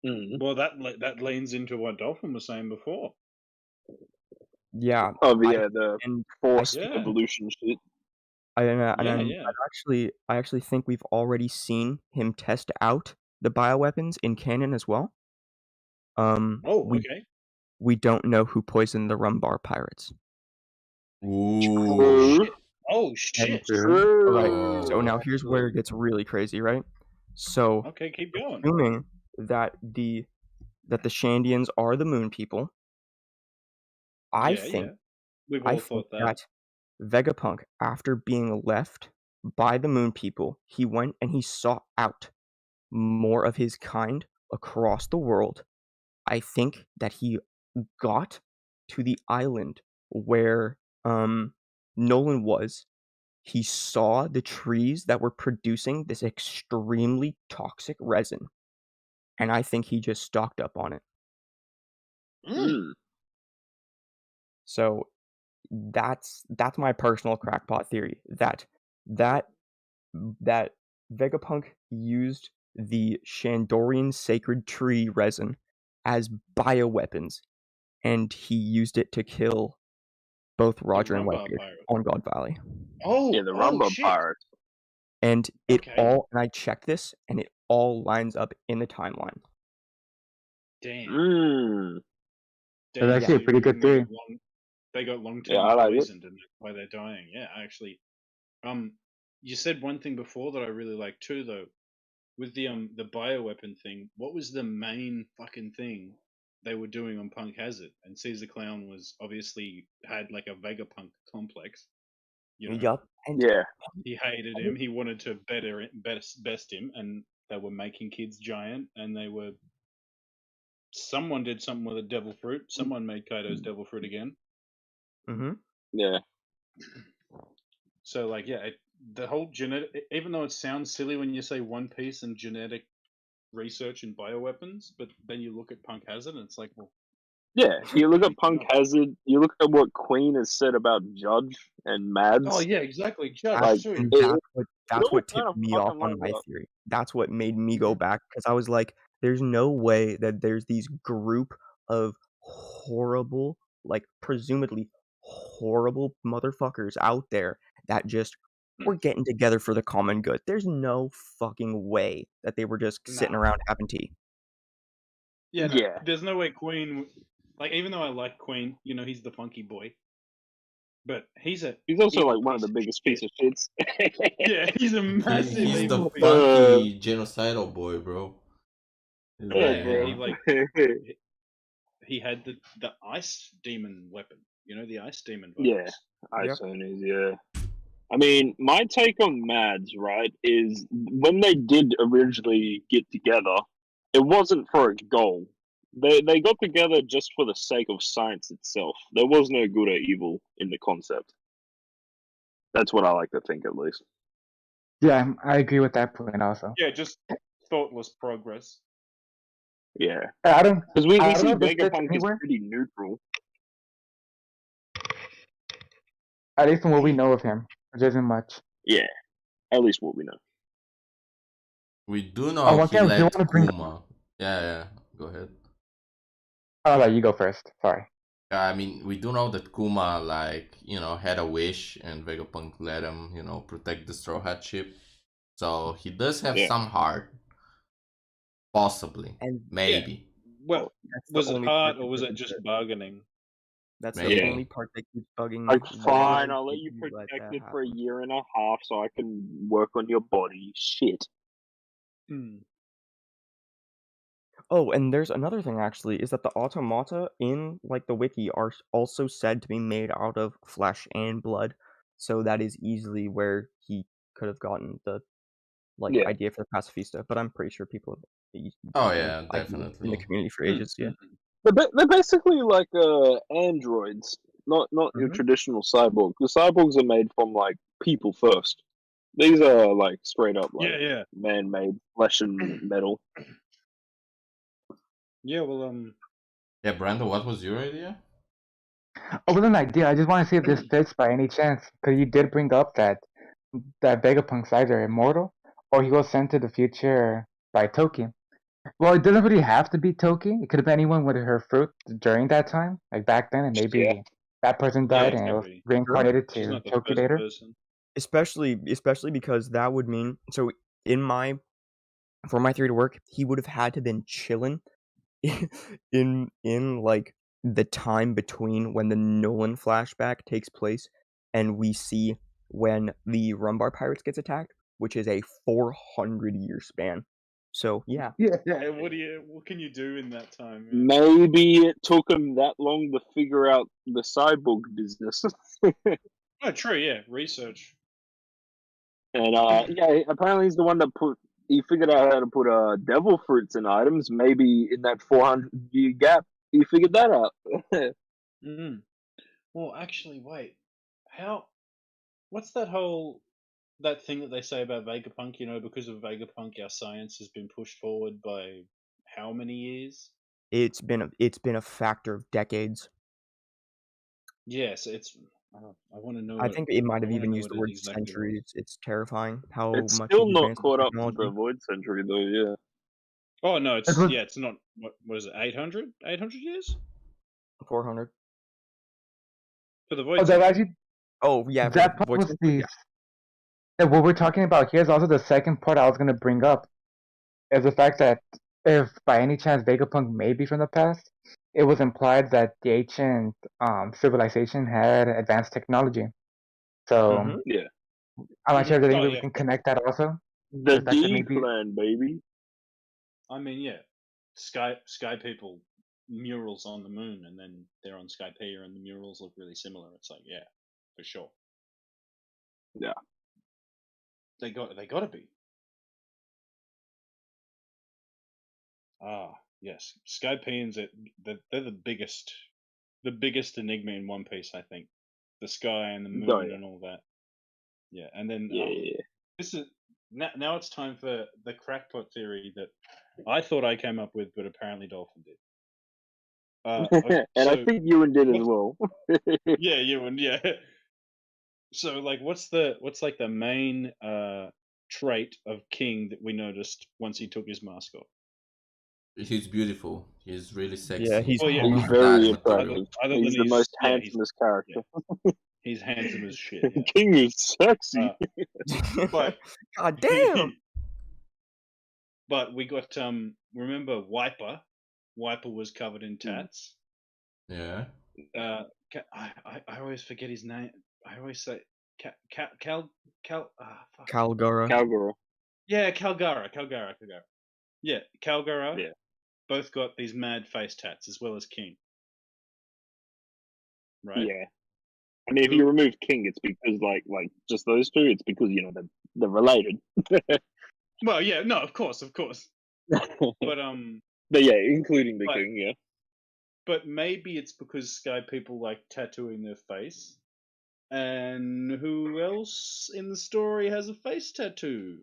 Well, that leans into what Dolphin was saying before. Yeah, Oh, yeah, the and forced Yeah. evolution shit. I Yeah. actually think we've already seen him test out the bioweapons in canon as well. Okay. We don't know who poisoned the rum bar pirates. Ooh. Oh shit. Right. So now Oh. here's where it gets really crazy, right? So Okay, keep going. assuming that the Shandians are the Moon People, I think We've all thought that. Vegapunk, after being left by the Moon People, he went and he sought out more of his kind across the world. I think that he got to the island where Nolan was. He saw the trees that were producing this extremely toxic resin, and I think he just stocked up on it. So that's my personal crackpot theory, that Vegapunk used the Shandorian sacred tree resin as bioweapons, and he used it to kill both Roger and Rumbar Whitebeard pirate. on God Valley. Oh, Yeah, the Rumba shit. Pirates. And it Okay. and I checked this, and it all lines up in the timeline. Damn. That's actually a pretty good theory. They got long-term Yeah, I like it. poisoned, and that's why they're dying. Yeah, actually. You said one thing before that I really like too, though. With the bioweapon thing, what was the main fucking thing they were doing on Punk Hazard? And Caesar Clown was obviously had like a Vegapunk complex. You know, Yup. And Yeah, he hated him. He wanted to best him, and they were making kids giant, and they were. Someone did something with a devil fruit. Someone made Kaido's devil fruit again. mm-hmm. yeah, So, like, yeah, the whole genetic. Even though it sounds silly when you say One Piece and genetic research in bioweapons, but then you look at Punk Hazard, and it's like, well, yeah. You look at Punk No. Hazard. You look at what Queen has said about Judge and Mads. oh yeah, exactly, Judge Like, too. And it that's all what kind tipped of me off fucking on lines my up. theory. That's what made me go back because I was like, there's no way that there's these group of horrible, like presumably horrible motherfuckers out there that just were getting together for the common good. There's no fucking way that they were just sitting Nah. around having tea. Yeah, no, Yeah. there's no way Queen. Like, even though I like Queen, you know, he's the funky boy, but he's a. He's also evil like one of the piece biggest piece of shits. Yeah, he's a massive He's the evil piece. funky genocidal boy, bro. He's Yeah, like, Yeah, bro. he like he had the ice demon weapon. You know, the ice demon Yeah. vibes. Ice owners, yeah. I mean, my take on Mads, right, is when they did originally get together, it wasn't for a goal. They got together just for the sake of science itself. There was no good or evil in the concept. That's what I like to think, at least. Yeah, I agree with that point also. Yeah, just thoughtless progress. Yeah. I don't Because we I don't see know if this fits Vegapunk is anywhere. pretty neutral. At least from what we know of him, which isn't much. Yeah. At least what we know. we do know Oh, he okay, I do let want to bring. Kuma. Yeah, go ahead. I'll let you go first. Sorry. I mean, we do know that Kuma, like, you know, had a wish and Vegapunk let him, you know, protect the Straw Hat ship. So he does have Yeah. some heart. Possibly. And Maybe. Well, that's the was it only part hard that or was it doesn't just fit. bargaining? That's Maybe. the only part that keeps bugging me. Like, Why fine, I'll let did you let protect that it for a happen? year and a half so I can work on your body. Shit. Hmm. Oh, and there's another thing actually, is that the automata in like the wiki are also said to be made out of flesh and blood. So that is easily where he could have gotten the like Yeah. idea for the pacifista, but I'm pretty sure people have used Oh, the yeah, idea in the definitely. community for Hmm, ages, yeah. They're basically like androids, not your Mhm. traditional cyborg. The cyborgs are made from like people first. These are like straight up like Yeah. man-made flesh and metal. Yeah, well, Yeah, Brando, what was your idea? Oh, with an idea. I just want to see if this fits by any chance, because you did bring up that Vegapunk's either immortal or he was sent to the future by Toki. Well, it doesn't really have to be Toki. It could have been anyone with her fruit during that time, like back then, and maybe Yeah. that person yeah, died and it was exactly. reincarnated She's to not the Toki first later. person. Especially because that would mean so for my theory to work, he would have had to been chilling in like the time between when the Nolan flashback takes place and we see when the Rumbar Pirates gets attacked, which is a 400-year span. So yeah, Yeah. Yeah, what can you do in that time? Yeah. Maybe it took him that long to figure out the cyborg business. Oh, true. Yeah, research. And yeah, apparently he's the one that he figured out how to put devil fruits in items. Maybe in that 400-year gap, he figured that out. Mm. Well, actually, wait. What's that thing that they say about Vegapunk? You know, because of Vegapunk, our science has been pushed forward by how many years? it's been a factor of decades. Yes, it's. I want to know. I think it might I have want to even know used what the it word exactly was. centuries. It's terrifying how It's much still we've not advanced in caught up to technology. the Void Century, though. Yeah. Oh no, It was it's not. What is it? 800? 800 years 400. for the Oh, Void that Century. actually Oh yeah, for that the part voice was century, the what we're talking about here is also the second part I was gonna bring up. Is the fact that if by any chance Vegapunk may be from the past, it was implied that the ancient civilization had advanced technology. So Mhm. Yeah. I'm not sure if there's any Oh way we yeah. can connect that also. The The fact that D maybe plan, baby. I mean, yeah. Sky people murals on the moon, and then they're on Skypiea, and the murals look really similar. It's like, yeah, for sure. Yeah. They gotta be. Ah, yes. Skypeans, they're the biggest enigma in One Piece, I think. The sky and the moon Oh, yeah. and all that. Yeah, and then Yeah. this is now it's time for the crackpot theory that I thought I came up with, but apparently Dolphin did. Okay, And I so think Yuen did as well. yeah, Yuen, yeah. So like, what's like the main trait of King that we noticed once he took his mask off? He's beautiful. He's really sexy. Yeah, he's Oh, yeah. He's hot. very That material. attractive. Other He's than the most he's handsomest character. he's handsome as shit. Yeah. King is sexy. But God damn. but we got remember Wiper? Wiper was covered in tats. Yeah. I always forget his name. I always say Cal. Fuck. Calgara. Cowgirl. Yeah, Calgara. Yeah, Calgara. Yeah. Both got these mad face tats as well as King. Right. Yeah. I mean, if you remove King, it's because like just those two. It's because they're related. Well, yeah, no, of course. But But yeah, including the King. Yeah. But maybe it's because Sky people like tattooing their face. And who else in the story has a face tattoo?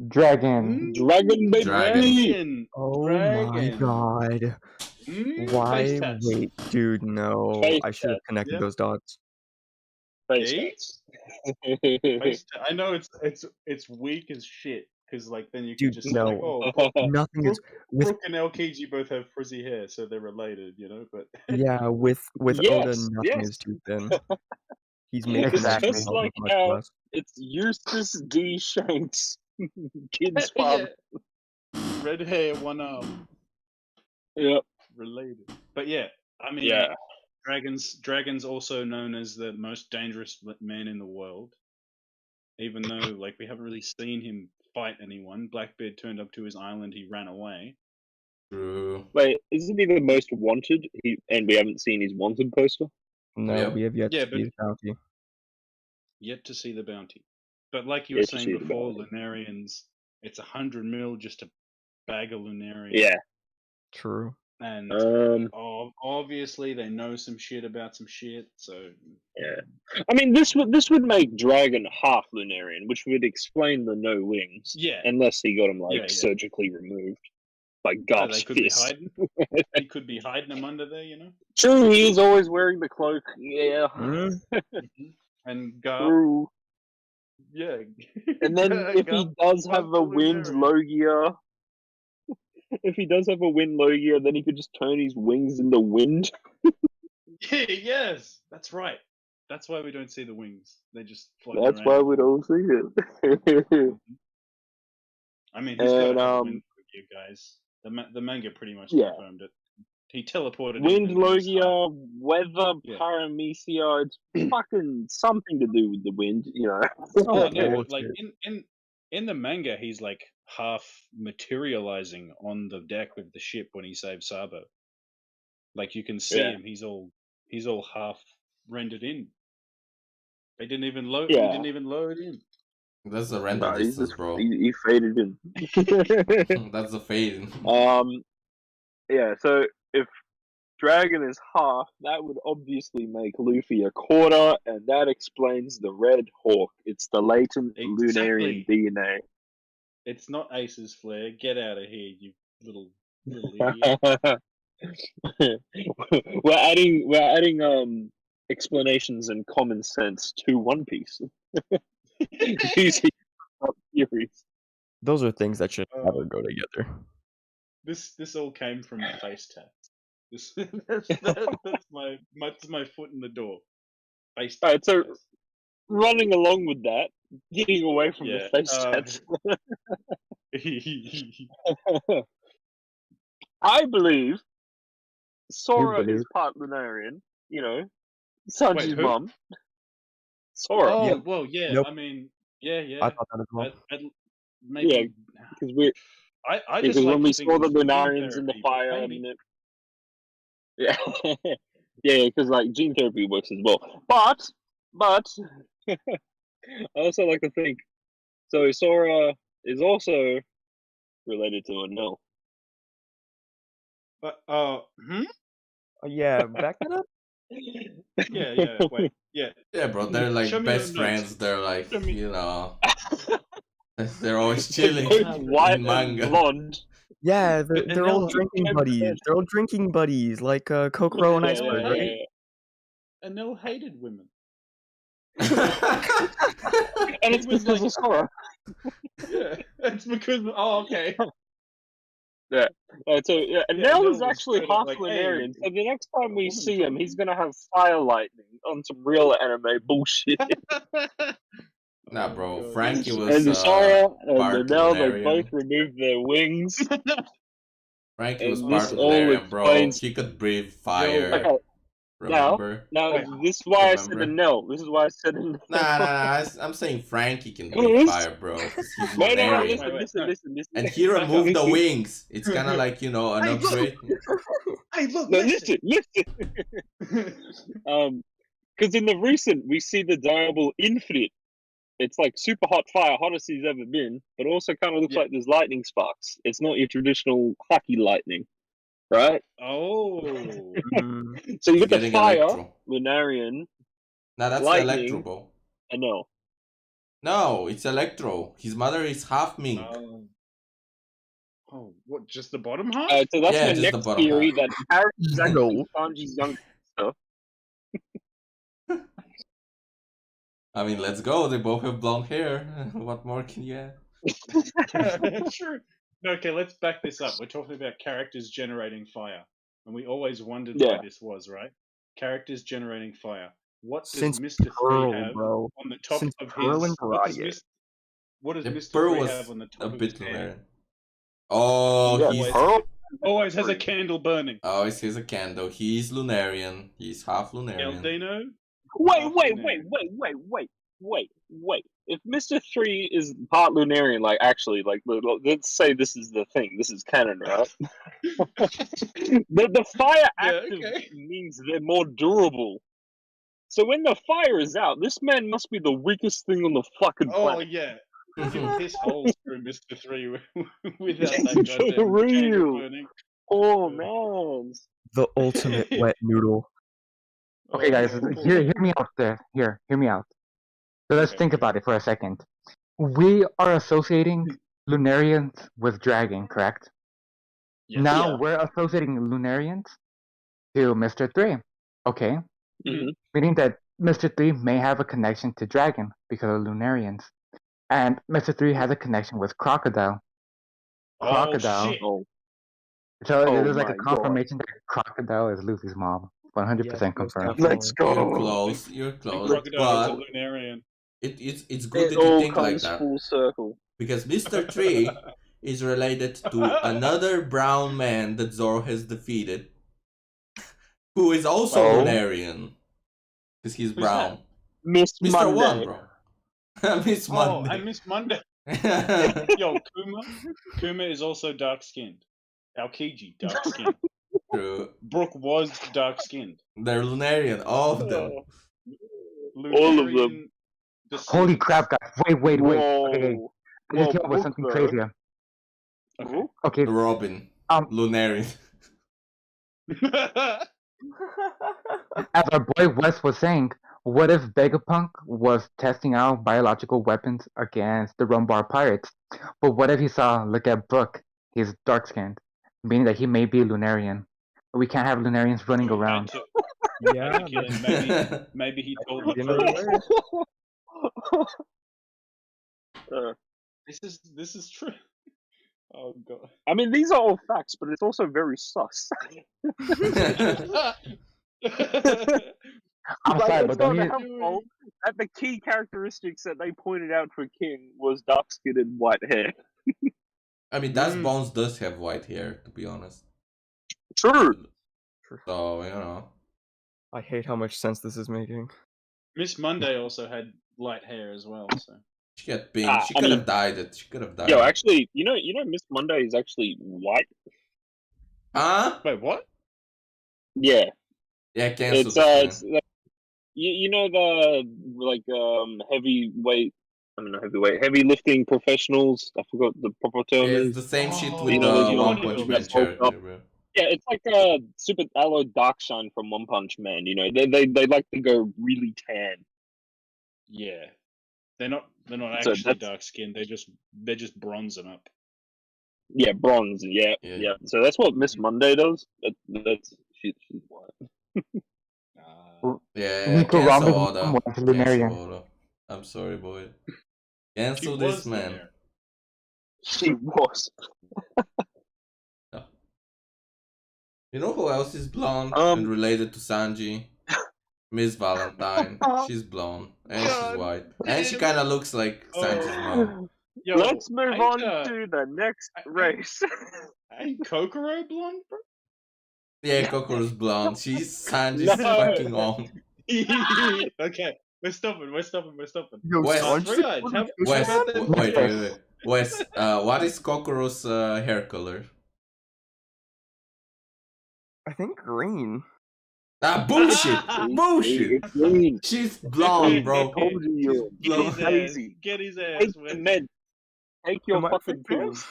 Dragon. Dragon, baby. Dragon. Oh Dragon. my god. Face Why? tats. Wait, dude, no. Face I should have tats, connected yeah. those dots. Face See? tats. I know it's weak as shit because like then you can Dude, just say like, no. oh, Nothing is with Brook and LKG both have frizzy hair, so they're related, But yeah, with Oda, Yes, nothing yes. is too thin. He's made It's Exactly. just like much how less. it's Eustace D. Shanks, kid's Yeah. father. Red hair, one arm, Yep. related. But yeah, I mean, Yeah. Dragon's also known as the most dangerous man in the world. Even though, like, we haven't really seen him fight anyone. Blackbeard turned up to his island, he ran away. True. Wait, isn't he the most wanted? And we haven't seen his wanted poster. No, Yep. we have yet Yeah, to but- see his bounty. Yet to see the bounty. But like you were Yet to see saying the before, bounty. Lunarians, it's 100 mil just to bag a Lunarian. Yeah. True. And obviously they know some shit about some shit, so Yeah. I mean, this would make Dragon half Lunarian, which would explain the no wings. yeah. Unless he got them Yeah. surgically removed, like So Garp's they could be fist. hiding. He could be hiding them under there, True, he is always wearing the cloak. Yeah. Hmm? And Garp, True. yeah. And then if he Garp- does have a Garp wind Lunarian. Logia, then he could just turn his wings into wind. Yes, that's right. That's why we don't see the wings. They just float That's around. why we don't see it. I mean, he's got And, to have wind Logia, guys. The manga pretty much Yeah. confirmed it. He teleported. Wind in and he was Logia, weather, Yeah. paramecia, it's fucking something to do with the wind, Oh no! Bullshit. But like in the manga, he's like half materializing on the deck of the ship when he saves Sabo. Like you can see Yeah. him. He's all half rendered in. They didn't even load. Yeah. He didn't even load in. That's the render Nah, he's distance, just, bro. he faded in. That's the fade. Yeah, so if Dragon is half, that would obviously make Luffy a quarter, and that explains the Red Hawk. It's the latent Lunarian Exactly. DNA. It's not Ace's flare. Get out of here, you little idiot. we're adding explanations and common sense to One Piece. Using theories. Those are things that should never go together. This all came from face tats. That's my foot in the door. Face tats. Alright, so running along with that, getting away from the face tats. I believe Sora is part Lunarian, Sanji's who? mum. Sora. Oh, Yep. well, yeah. Nope. I mean, yeah. I thought that as well. Maybe. Because we I just because like when we to think saw it the was gene Lunarians in the therapy, but fire, I maybe. mean, yeah, because like gene therapy works as well. But I also like to think. So Sora is also related to Anil. Yeah, back that up. Yeah, wait. Yeah. Yeah, bro, they're like Show me best your notes. friends. They're like, Show me- you know, they're always chilling They're both white in and manga. blonde. Yeah, But they're all Anil- drinking and- buddies. They're all drinking buddies, like Kokoro and Yeah, Iceberg, yeah, right? Anil hated women. And it's It was because like- of Sora. Yeah, it's because. Oh, okay. So yeah, and Yeah, Nell Nell is was actually straight up half like, Lunarian. hey, So the next time we woman see him, he's talking. gonna have fire lightning on some real anime bullshit. Nah, Oh, bro, God. Frankie was And Sora part and Nell, they Lunarian. both removed their wings. Frankie and was this part all Lunarian, bro. explains- He could breathe fire. Okay, Remember? now Wait, this is why I said remember? a Nell. This is why I said a Nell. Nah, I'm saying Frankie can Who breathe is? fire, bro. 'Cause he's No, Lunarian. listen. And he removed the wings. It's kind of like, you know, an Hey, look! upgrade. Hey, look, No, listen. listen. Because in the recent, we see the Diable Infinite. It's like super hot fire, hottest he's ever been, but also kind of looks Yeah. like there's lightning sparks. It's not your traditional hockey lightning, right? Oh. Mm. So you He's get the getting fire, electro. Lunarian, Nah, that's lightning. the Electro, bro. and no. No, it's Electro. His mother is half mink. Oh, what? Just the bottom half? So that's Yeah, my just the next bottom theory, half. that Harry is actually No. Sanji's younger sister. I mean, let's go. They both have blonde hair. What more can you add? Sure. No, okay, let's back this up. We're talking about characters generating fire, and we always wondered Yeah. why this was, right? Characters generating fire. What does Since Mr. Pearl, Three have bro. on the top Since of Pearl his? and What does Yeah, Mr. Pearl Three was have on the top a of bit his head? Lunarian. Oh, Yeah, he's Pearl? Always has a candle burning. always has a candle. He's Lunarian. He's half Lunarian. Eldino? Wait. If Mr. 3 is part Lunarian, like, actually, like, let's say this is the thing. This is canon, right? the fire active okay. means they're more durable. So when the fire is out, this man must be the weakest thing on the fucking Oh, planet. yeah. You can piss holes through Mr. 3 without that For goddamn real. candle burning. Oh, man. The ultimate wet noodle. Okay, guys, Oh, hear me out there. Hear me out. So let's Okay. think about it for a second. We are associating Lunarians with dragon, correct? Yes. Now Yeah. we're associating Lunarians to Mr. 3. Okay, Mhm. meaning that Mr. 3 may have a connection to dragon because of Lunarians. And Mr. 3 has a connection with crocodile. Crocodile. shit. Oh, So Oh there's like my a God. confirmation that crocodile is Luffy's mom. 100% Yes, most confirmed. definitely. let's go. You're close. You're And close. Crocodile is a But Lunarian. it's good It that you all think like comes that. full circle. Because Mr. 3 is related to another brown man that Zoro has defeated, who is also Oh. Lunarian. Because he's brown. Miss Mr. Monday. 1, bro. Miss Oh, Monday. I missed Monday. Yo, Kuma is also dark skinned. Aokiji, dark skinned. True. Brooke was dark skinned. They're Lunarian, all of them. All of them. Holy crap, guys. Wait. Whoa. Okay, I just came up with something crazier. Okay. Okay, Robin. Lunarian. as our boy Wes was saying, what if Vegapunk was testing out biological weapons against the Rumbar pirates? But what if he saw, look at Brook, he's dark skinned, meaning that he may be Lunarian. We can't have Lunarians running around. Yeah, Maybe he told the you know truth. Uh, This is true. Oh god. I mean, these are all facts, but it's also very sus. I'm sorry, but it's don't not you... helpful that the key characteristics that they pointed out for King was dark skin and white hair. I mean, Das Bones does have white hair, to be honest. True. So, you know. I hate how much sense this is making. Miss Monday also had light hair as well, so She got pink. She I could mean- have dyed it. She could have dyed Yo, it. actually, you know, Miss Monday is actually white. Huh? wait, what? Yeah, Yeah, cancel it's this, man. it's like, you know the like heavyweight. I mean, not heavyweight, heavy lifting professionals. I forgot the proper Yeah, term it's is. the same shit Oh, with You know, the those One ones Punch who Man get bulked up. character, bro. Yeah, it's like Super Alloy Dark Shine from One Punch Man. You know, they like to go really tan. Yeah, they're not So actually that's dark skinned. They're just bronzing up. yeah, bronze. Yeah, Yeah. yeah. So that's what Miss Monday does. That's she's white. Yeah, Nico cancel Robin's mom Oda. was Cancel Lunarian. Oda. I'm sorry, boy. She Cancel this was man. there. She was. Yeah. You know who else is blonde and related to Sanji? Miss Valentine. She's blonde and she's white, and she kind of looks like Sanji's mom. Yo, Let's move ain't, on uh, to the next ain't- race. Ain't Kokoro blonde, bro? Yeah, Kokoro's blonde. She's Sanji's No. fucking mom. Okay, we're stopping. Yo, Wes- Sanji- Three-eyed, how Wes, about them wait. three-eyed? Wes, what is Kokoro's hair color? I think green. Ah, bullshit! Bullshit! It's green. She's blonde, bro. I told you, She's you're blonde. crazy. Get his ass, Take the Wes. med. Take your Am I fucking fit, man? pills.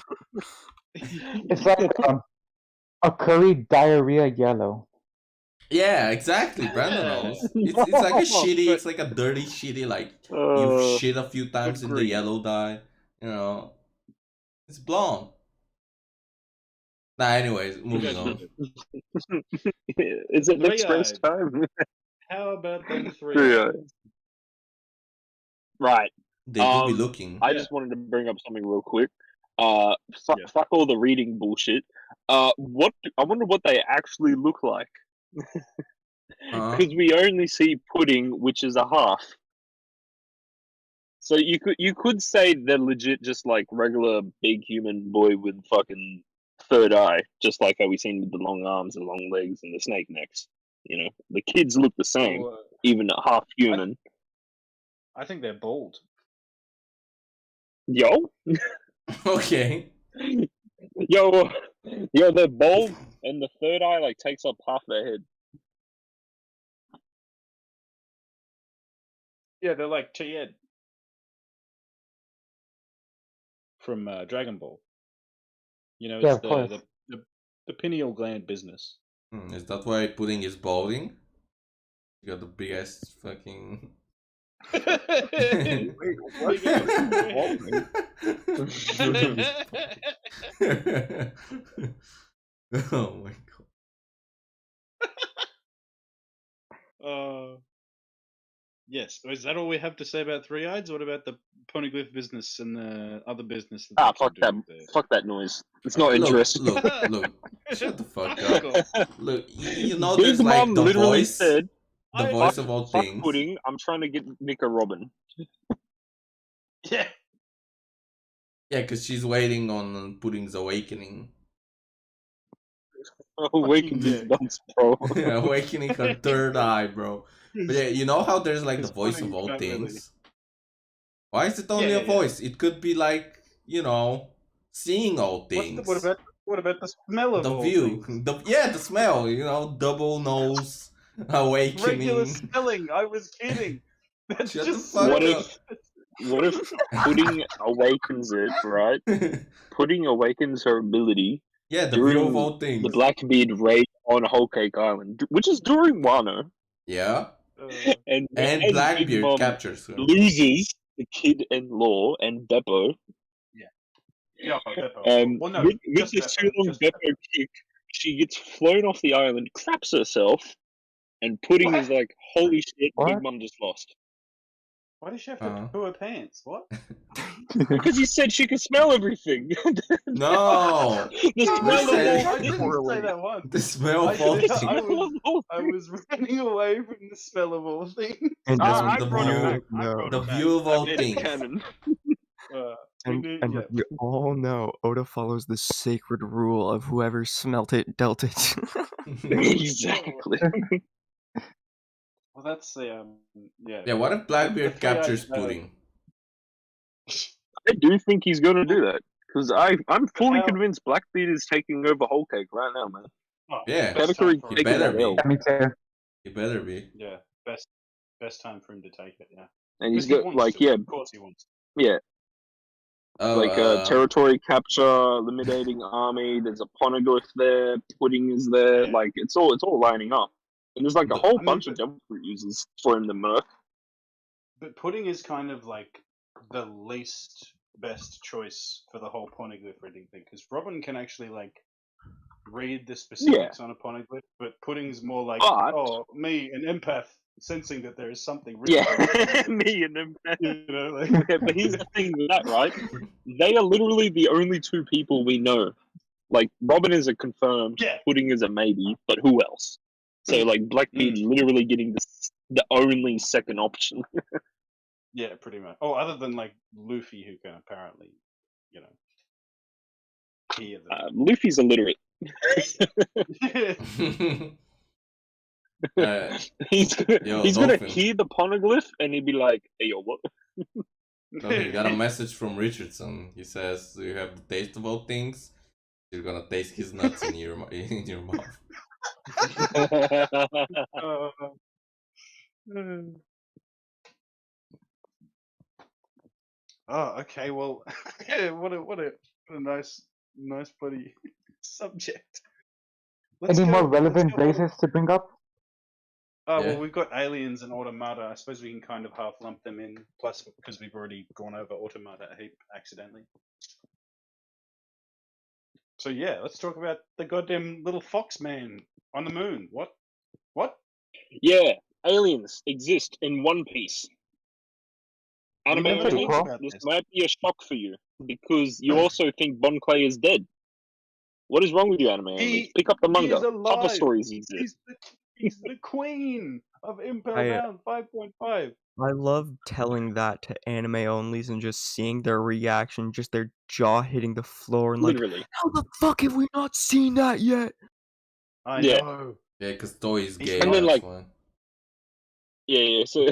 It's like a curry diarrhea yellow. Yeah, exactly. Brando knows. It's like a shitty. It's like a dirty, shitty. Like you've shit a few times in the green. yellow dye. You know, it's blonde. Nah. Anyways, moving on. Is it next race Three-eyed. time? How about them three? Yeah. Right. They do be looking. I Yeah. just wanted to bring up something real quick. Yeah. Fuck all the reading bullshit. I wonder what they actually look like. Because we only see pudding, which is a half. So you could say they're legit just like regular big human boy with fucking third eye, just like how we seen with the long arms and long legs and the snake necks. You know, the kids look the same, So, even at half human. I think they're bald. Yo, Okay. yo, they're bald, and the third eye like takes up half their head. Yeah, they're like Tien from Dragon Ball. You know, Yeah, it's of course. the pineal gland business. Is that why pudding is balding? You got the big ass fucking. Wait, what? Oh my god. Yes. Is that all we have to say about Three-Eyeds? What about the poneglyph business and the other business? That Ah, they fuck can that! do there? Fuck that noise. It's not Look, interesting. look. Shut the fuck up. Cool. Look, you know Big there's like Mom the literally voice, said, the I- voice of all "Fuck things. pudding. I'm trying to get Nick a Robin." Yeah. Yeah, because she's waiting on Pudding's awakening. Awaken yeah. these nuts, bro. Awakening her third eye, bro. But yeah, you know how there's like the Because voice Pudding of all can't really- things? Why is it only Yeah, a yeah. voice? It could be like, you know, seeing all things. What about the smell of the all view? things? The smell, you know, double nose, Regular awakening. smelling. I was kidding. That's Shut the just fuck What up. if Pudding awakens it, right? Pudding awakens her ability Yeah, the view of during all things. the Blackbeard raid on Whole Cake Island, which is during Wano. Yeah. And And as Big Blackbeard Mom captures her. loses the kid-in-law and Beppo, Well, no, with just the Beppo, Sulong just Beppo kick, she gets flown off the island, craps herself, and Pudding What? is like, holy shit, What? Big Mom just lost. Why does she have to poo her pants? What? Because he said she could smell everything. No! The smell of said- all I didn't say that once. The smell I of all did- things. I was running away from the smell of all things. And Ah, just I the brought it view, back. no. The view of all It's things. canon. And we all know Oda follows the sacred rule of whoever smelt it dealt it. Exactly. Well, that's the yeah. Yeah, what if Blackbeard The captures three-eyed, Pudding? I do think he's gonna do that. Because I'm fully How- convinced Blackbeard is taking over Whole Cake right now, man. Oh, Yeah. best Category time for He it. taking better that be. L. Yeah, me too. He better be. Yeah, best best time for him to take it. Yeah, And he's because he got wants to. yeah, Of course, he wants. territory capture, eliminating army. There's a poneglyph there. Pudding is there. Yeah. Like it's all lining up. And there's like a whole bunch of devil fruit users for him to murk. But Pudding is kind of like the least best choice for the whole poneglyph reading thing, because Robin can actually like read the specifics on a poneglyph, but Pudding's more like, me, an empath, sensing that there is something written. Me and empath. You know, like... But here's the thing with that, right? They are literally the only two people we know. Like Robin is a confirmed, Pudding is a maybe, but who else? So like Blackbeard's literally getting the only second option. Yeah, pretty much. Oh, other than like Luffy, who can apparently, you know, hear them. Luffy's illiterate. He's gonna hear the poneglyph and he'd be like, "Hey, yo, what?" Dolphin, got a message from Richardson. He says, "You have the taste of all things. You're gonna taste his nuts in your mouth." Oh, okay. Well, what a nice bloody subject. Any more relevant races to bring up? Oh, well, we've got aliens and automata. I suppose we can kind of half lump them in. Plus, because we've already gone over automata a heap accidentally. So yeah, let's talk about the goddamn little fox man on the moon. What? Yeah, aliens exist in One Piece. Anime this might be a shock for you because you also think Bon Clay is dead. What is wrong with you, anime? Pick up the manga. Other stories exist. He's the queen of Impel Down 5.5. I love telling that to anime onlys and just seeing their reaction, just their jaw hitting the floor and literally. How the fuck have we not seen that yet? I know. Yeah, because Toy is gay. And then that's like, why. yeah. So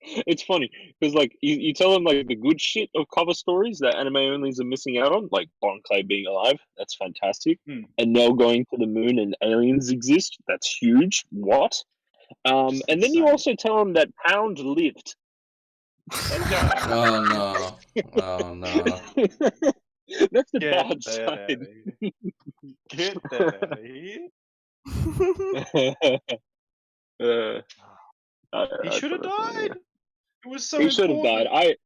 it's funny because like you tell them like the good shit of cover stories that anime onlys are missing out on, like Bon Clay being alive. That's fantastic. And Nell going to the moon and aliens exist. That's huge. What? And then you also tell them that Pound lived. Oh no! Oh no! That's the bad side. Get that out of here. He should have died. It was so. He should have died.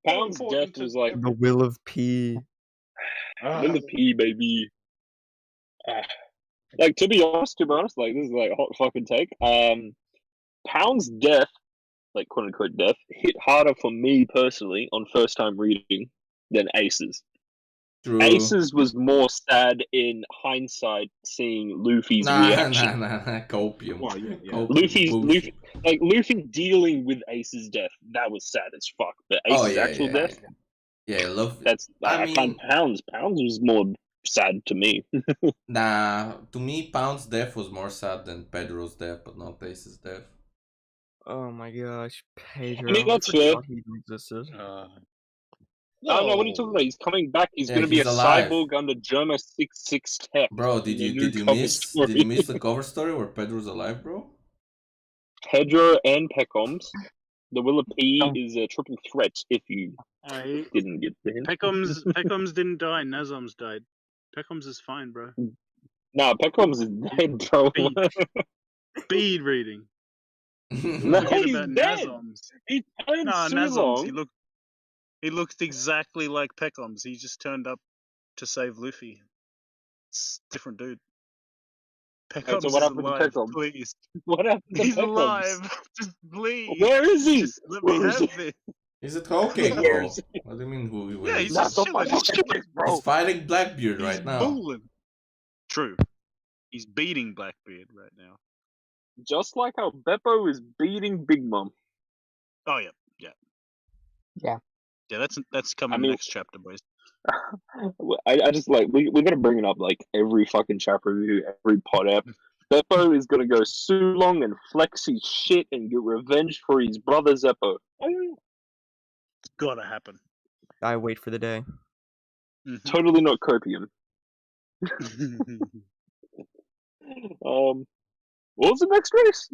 Pound's death was like the will of P. Will of P, baby. Like to be honest, like this is like a hot fucking take. Pound's death, like quote unquote death, hit harder for me personally on first time reading than Ace's. True. Ace's was more sad in hindsight seeing Luffy's reaction. Copium. Well, yeah. Copium Luffy dealing with Ace's death, that was sad as fuck. But Ace's actual death, I love. I find Pounds was more sad to me. Nah, to me, Pound's death was more sad than Pedro's death, but not Ace's death. Oh my gosh, Pedro. I mean, that's fair. He existed. No, what are you talking about? He's coming back. He's going to be a cyborg under Germa 66 tech. Bro, did you miss the cover story where Pedro's alive, bro? Pedro and Pecoms. The Will of P is a triple threat if you didn't get the hint. Pecoms didn't die. Nazom's died. Pecoms is fine, bro. Nah, Pecoms is dead, bro. Speed reading. No, he's dead. Nazoms. He turned Nazoms. He looked exactly like Pecoms. He just turned up to save Luffy. It's a different dude. Pecoms so what happened alive, to Pecoms? please. What happened to He's Pecoms? alive. Just please. Where is he? Just let me have it. He's at okay, bro. What do you mean who he was? Yeah, he's just chilling. He's fighting Blackbeard right now. Booling. True. He's beating Blackbeard right now. Just like how Beppo is beating Big Mom. Oh yeah. Yeah, that's coming next chapter, boys. I just like we gotta bring it up like every fucking chapter review, every pod app. Beppo is gonna go Sulong and flex his shit and get revenge for his brother Zeppo. It's gotta happen. I wait for the day. Totally not copium. What was the next race?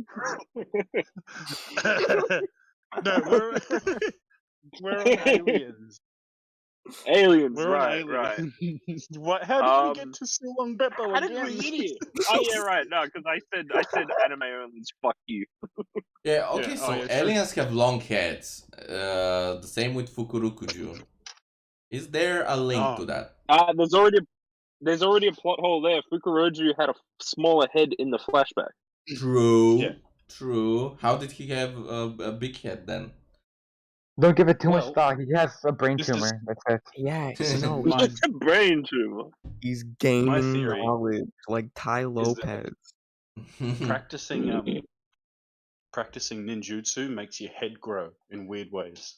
No, we're on aliens. Aliens, We're on right, aliens. right. What? How did we get to Sulong Beppo How did again? we get here? Oh yeah, right. No, because I said anime only. Fuck you. Yeah, okay, Yeah, so yeah, true. aliens have long heads. The same with Fukurokuju. Is there a link to that? There's already a plot hole there. Fukuroju had a smaller head in the flashback. True. Yeah. True. How did he have a big head then? Don't give it too much Well, thought. He has a brain this is- tumor. That's it. Yeah, no, My- It's a brain tumor. he's gaining theory knowledge like Ty that- Lopez. practicing ninjutsu makes your head grow in weird ways.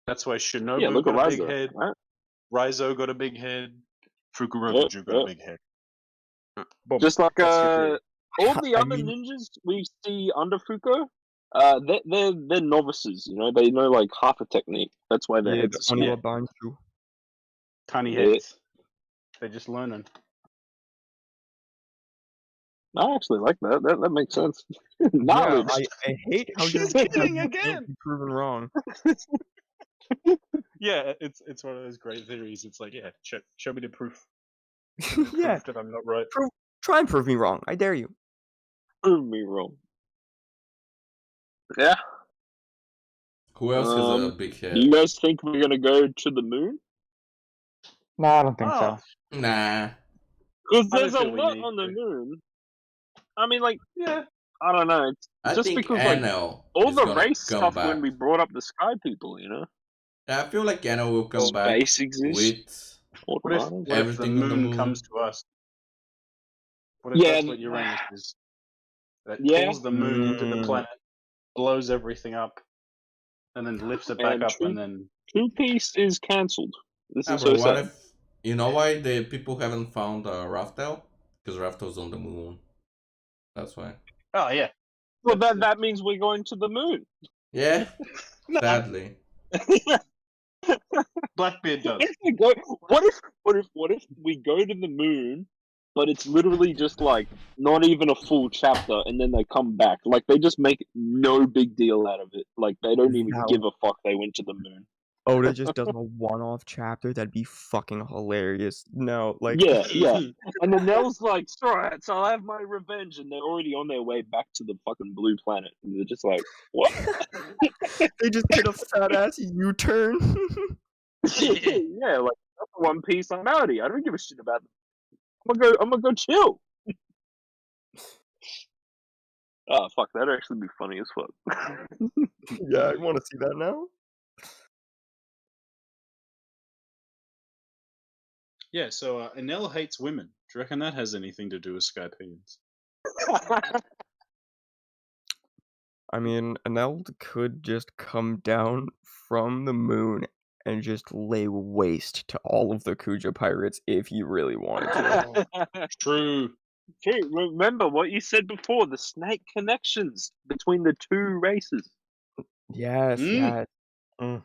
That's why Shinobu Yeah, look at got a big Raizo, head, right? Raizo got a big head, Fukurokuju got a big head. Boom. Just like That's your theory. all the I other mean- ninjas we see under Fuko, they're novices. You know, they know like half a technique. That's why their Yeah, heads are the small. Onwa Banshu. Tiny Yeah. heads. They're just learning. I actually like that. That makes sense. Yeah, Knowledge. I hate how you're Cheating how you again! can't be proven wrong. Yeah, it's one of those great theories. It's like, yeah, show me the proof. Yeah, Proof that I'm not right. try and prove me wrong. I dare you. Prove me wrong. Yeah. Who else has a Um, big Do head? you guys think we're gonna go to the moon? No, I don't think Oh, so. Nah. Because I don't there's a feel we lot need on the to. moon. I mean, like, yeah. I don't know. It's I just think because like Anno all is the gonna race come stuff back. when we brought up the sky people, you know, I feel like Anno will come back space exists. with What if, Automatic. what if the Everything on the moon moon. comes to us? What if Yeah, that's what Uranus is? That Yeah. pulls the moon into the Mm. planet, blows everything up, and then lifts it back And up, true. and then Two Piece is cancelled. This Ah, is bro, so what sad. if you know why the people haven't found Raftel? Because Raftel's on the moon. That's why. oh yeah, Well, That's that means we're going to the moon. Yeah, no, sadly. Blackbeard does. If we go, what if we go to the moon, but it's literally just like not even a full chapter, and then they come back. Like they just make no big deal out of it. Like they don't even No. give a fuck they went to the moon. Oda just does a one-off chapter. That'd be fucking hilarious. No, like Yeah, yeah. And then Nell's like, alright, so I'll have my revenge, and they're already on their way back to the fucking blue planet. And they're just like, what? they just did a fat ass U-turn. Yeah, like that's One Piece. I'm outie. I don't give a shit about them. I'm gonna go chill. Oh fuck, that'd actually be funny as fuck. Yeah, I want to see that now. Yeah, so Enel hates women. Do you reckon that has anything to do with Skypeans? I mean, Aneld could just come down from the moon and just lay waste to all of the Kuja pirates if he really wanted to. True. Hey, remember what you said before, the snake connections between the two races. Yes, Mm. yes.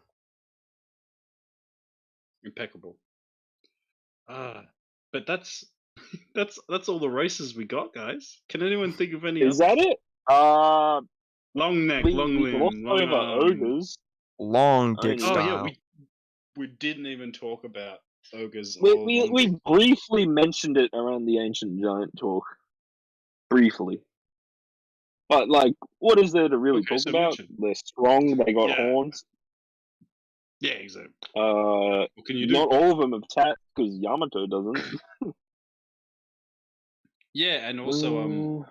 Impeccable. But that's all the races we got, guys. Can anyone think of any Is others? that it? Long neck, We long limb, glossed long over arm. ogres. Long dick Oh, Oh style. yeah, we didn't even talk about ogres. We, or we, long we dick. briefly mentioned it around the ancient giant talk. Briefly. But, like, what is there to really Okay, talk so about? mention. They're strong, they got Yeah. horns. Yeah, exactly. What can you do? Not all of them have tats, because Yamato doesn't. Yeah, and also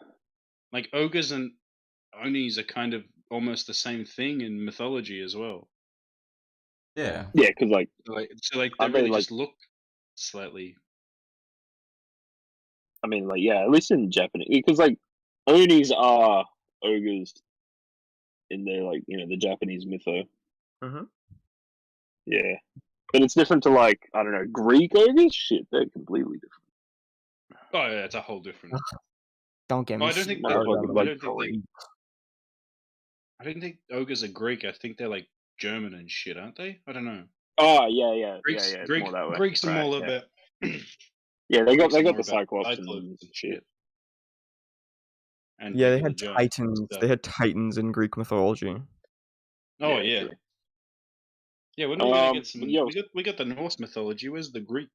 like ogres and onis are kind of almost the same thing in mythology as well. Yeah. Yeah, because, like, So they Are they, really like- just look slightly. I mean, like, yeah, at least in Japanese. Because, like, Onis are ogres in their, like, you know, the Japanese mytho. Mhm. Yeah. But it's different to, like, I don't know, Greek ogres? Shit, they're completely different. Oh yeah, it's a whole different. Don't get me Oh, I don't think started they're- on I I the don't think ogres are Greek. I think they're like German and shit, aren't they? I don't know. Oh, yeah. Greeks, yeah, it's Greek, more that way. Greeks are Right, more yeah. about. Yeah, they got Greeks are the more about Cyclops Cyclops and and shit. and Yeah, they People had the Giants. titans. So- They had titans in Greek mythology. Oh Yeah, yeah. true. Yeah, when are we gonna get some? but yeah, We got the Norse mythology. Where's the Greek?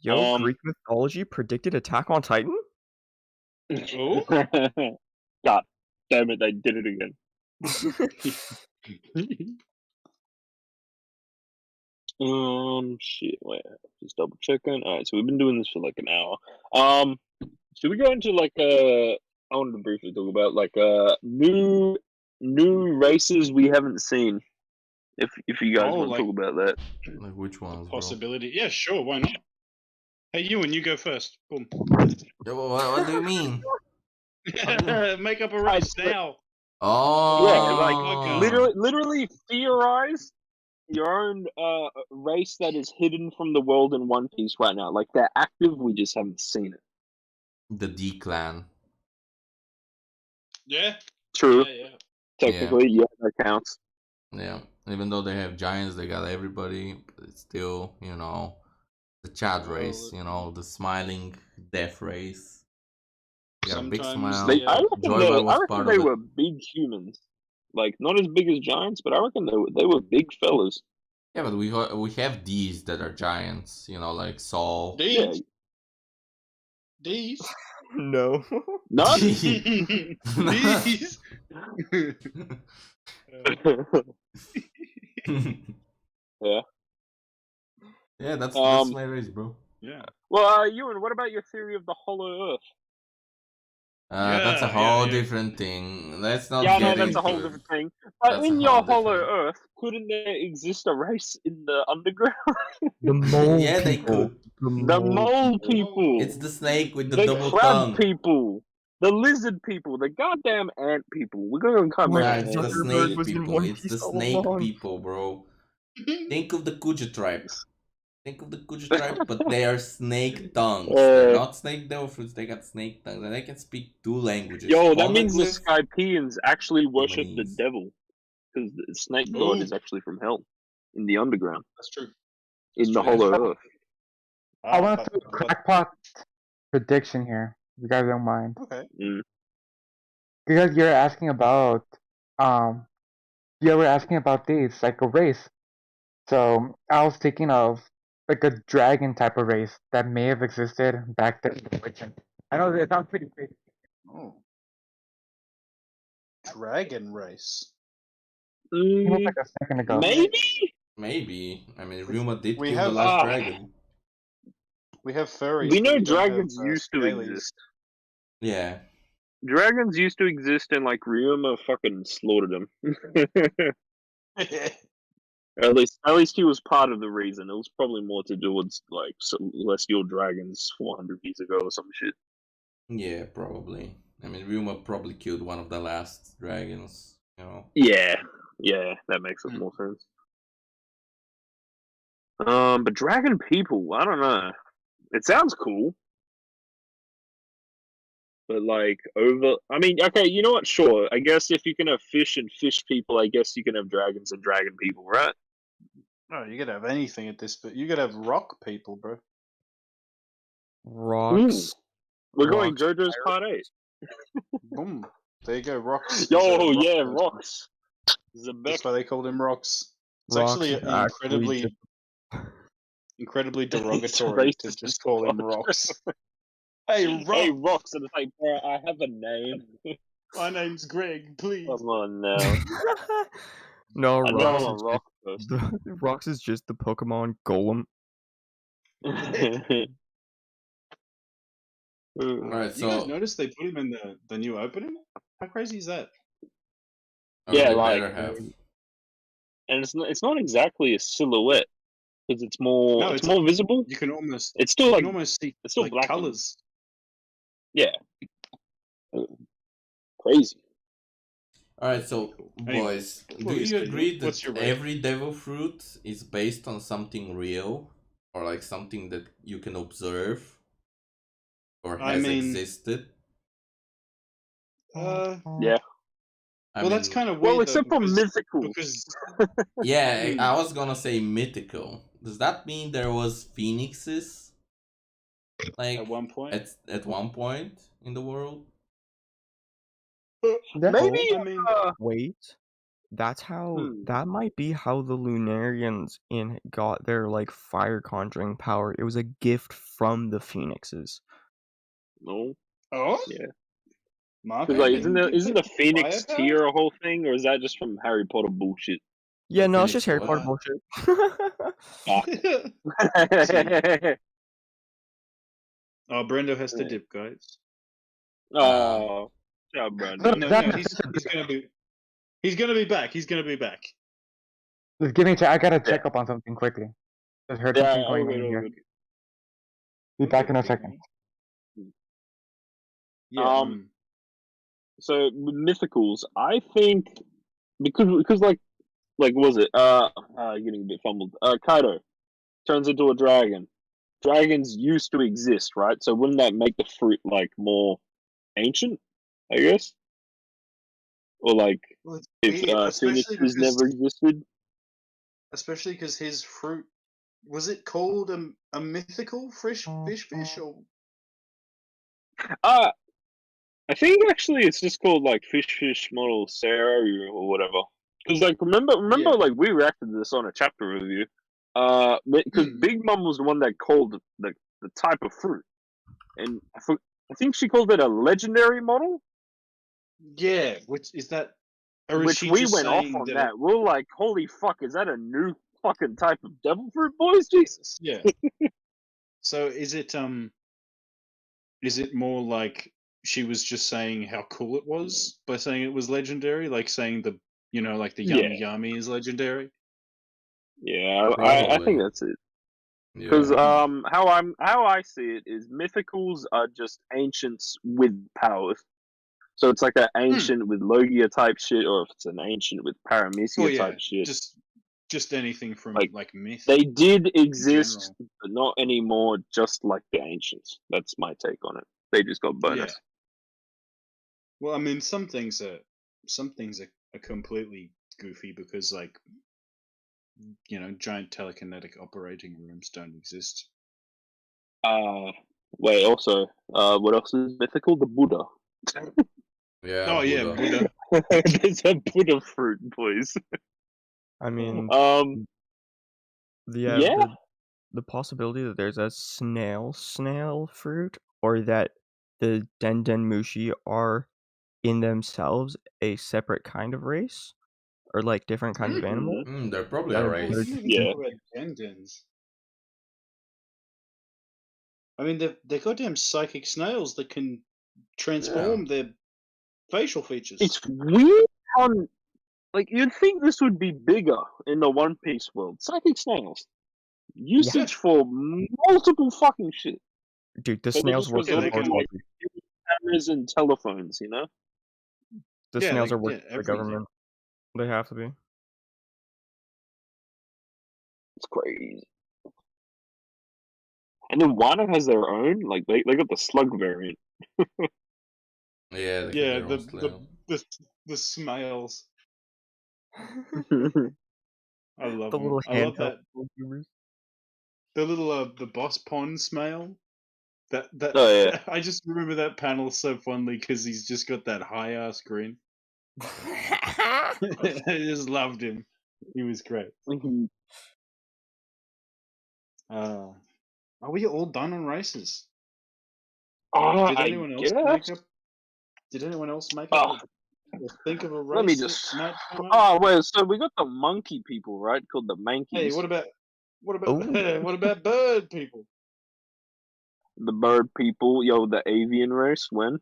Yo, Um, Greek mythology predicted Attack on Titan? Oh, God damn it, they did it again. Shit, wait, just double checking. Alright, so we've been doing this for like an hour. Should we go into like I wanted to briefly talk about like new races we haven't seen. If you guys Oh, want to like- talk about that. Like which ones, bro? possibility. Yeah, sure. Why not? Hey, Ewan, you go first. Boom. Yeah, what do you mean? Make up a race now. Oh, Yeah, like literally theorize your own race that is hidden from the world in One Piece right now. Like they're active, we just haven't seen it. the D clan. Yeah. True. Yeah. Technically, yeah, that counts. Yeah, even though they have giants, they got everybody. But it's still, the Chad race. The smiling death race. They got a big Sometimes smile. they- I reckon Joy was part they of it. were big humans. Like not as big as giants, but I reckon they were big fellas. Yeah, but we have these that are giants. Like Saul. Yeah. These. No. None. These. Yeah. Yeah, that's Um, my race, bro. Yeah. Well, Ewan, what about your theory of the Hollow Earth? That's a Yeah, whole yeah. different thing. Let's not Yeah, I get know that's a whole into it. different thing. But That's a in your whole Hollow different- Earth, couldn't there exist a race in the underground? The mole Yeah, they people. could. The mole people. It's the snake with the The double crab tongue. people. The lizard people. The goddamn ant people. We're gonna come Right, Nah, back. it's the Zuckerberg snake was in people. One It's the Piece all snake along. people, bro. Think of the Kuja tribe. Think of the Kuja tribe, but they are snake tongues. They're not snake devil fruits, they got snake tongues, and they can speak 2 languages. Yo, that means the Poneglyph, Skypeans actually worship the Japanese. devil. Because the snake god Ooh. is actually from hell. In the underground. That's true. In the true. Hollow Earth. I want to do a crackpot prediction here. If you guys don't mind. Okay. Mm. Because you're asking about you were asking about these, like a race. So I was thinking of like a dragon type of race that may have existed back then. I know it sounds pretty crazy. Oh. Dragon race. It was like a second ago. Maybe? Maybe. I mean, Ryuma did We kill have- the last dragon. We have furries. We know but don't dragons have, used to scalies. exist. Yeah. Dragons used to exist and like Ryuma fucking slaughtered them. At least he was part of the reason. It was probably more to do with like celestial dragons 400 years ago or some shit. Yeah, probably. I mean, Ryuma probably killed one of the last dragons, Yeah, that makes more sense. But dragon people, I don't know. It sounds cool. But like I mean, okay, you know what? Sure. I guess if you can have fish and fish people, I guess you can have dragons and dragon people, right? No, you could have anything at this, but you could have rock people, bro. Rocks. We're going Rocks, JoJo's Part 8. Boom. There you go, rocks. Yo, Is a rock yeah, person. rocks. That's Zebek. why they called him rocks. It's Rocks actually is incredibly, just- incredibly derogatory to racist just as call him fuck. rocks. Hey, rock. Hey, rocks, and it's like, bro, I have a name. My name's Greg. Please. Come on now. No, I know Rocks I'm a is rock person. Rocks is just the Pokemon Golem. Alright, You guys so. noticed they put him in the new opening? How crazy is that? Yeah, they like- better have. And it's not exactly a silhouette because it's more No, it's it's- more visible. You can almost It's still you like can almost see it's still like black. colors. Yeah. Crazy. Alright, so, Anyway, boys, do please, you Steven, agree what's that your rate? every devil fruit is based on something real? Or like something that you can observe? Or I has mean- existed? Yeah. I That's mean, kind of weird. Well, except though, for mythical. because Yeah, Hmm. I was gonna say mythical. Does that mean there was phoenixes? Like At one point. at one point in the world. Maybe. I mean, Wait, that's how. Hmm. That might be how the Lunarians got their like fire conjuring power. It was a gift from the Phoenixes. No. oh, Yeah. Marvel Because like, didn't give isn't the them Phoenix firepower? tier a whole thing, or is that just from Harry Potter bullshit? Yeah, The no, it's just Harry Phoenix Potter what? bullshit. Oh, Brando has to dip, guys. Oh, yeah, Brando. No, he's gonna be back. He's gonna be back. Just give me a check. I gotta Yeah. check up on something quickly. Just heard Yeah, something going all on good, all here. good. Be back in a second. Yeah. So with mythicals, I think because like what was it? Getting a bit fumbled. Kaido turns into a dragon. Dragons used to exist, right? So wouldn't that make the fruit like more ancient? I guess, or like Well, it's if weird, especially phoenixes because never existed. his fruit was it called a mythical fish or I think actually it's just called like fish model Sarah or whatever. Because like remember Yeah. like we reacted to this on a chapter review. Because Big Mom was the one that called the type of fruit, and I think she called it a legendary model. Yeah, which is that? Or is Which she we just went off saying on that that. We're like, holy fuck, is that a new fucking type of devil fruit, boys? Jesus. Yeah. So is it more like she was just saying how cool it was by saying it was legendary, like saying the like the yummy yummy is legendary? Yeah, I Probably. think that's it. Yeah. Because how I see it is mythicals are just ancients with powers. So it's like an ancient with Logia type shit, or if it's an ancient with Paramecia Well, yeah, type shit. just anything from Like, myth. They did exist, general. but not anymore. Just like the ancients. That's my take on it. They just got bonus. Yeah. Well, I mean, some things are completely goofy because like giant telekinetic operating rooms don't exist. Wait. Also, what else is mythical? The Buddha. Yeah. Oh yeah, Buddha. Buddha. There's a Buddha fruit, boys. I mean, Yeah. the possibility that there's a snail fruit, or that the Den Mushi are in themselves a separate kind of race, or like different kinds of animal. They're probably That a is race. very Yeah. Dendens. I mean, they're goddamn psychic snails that can transform their facial features. It's weird how, like, you'd think this would be bigger in the One Piece world. Psychic snails. Usage for multiple fucking shit. Dude, the So they snails just work for resorted the to, like, government. cameras and telephones, you know? The Yeah, snails like, are working for the everything. government. They have to be. It's crazy. And then Wano has their own, like, they got the slug variant. Yeah. They Yeah, got their own snail. the smiles. Yeah, I love The them. little I love handheld that. YouTubers. The little the boss pond smile. That Oh, yeah. I just remember that panel so fondly because he's just got that high ass grin. I just loved him. He was great. Are we all done on races? Did anyone else make up? Did anyone else make up or think of a race? Let me just. that might come up? Oh, wait, so we got the monkey people, right? Called the Mankeys. Hey, what about Ooh. what about bird people? The bird people, the avian race, when?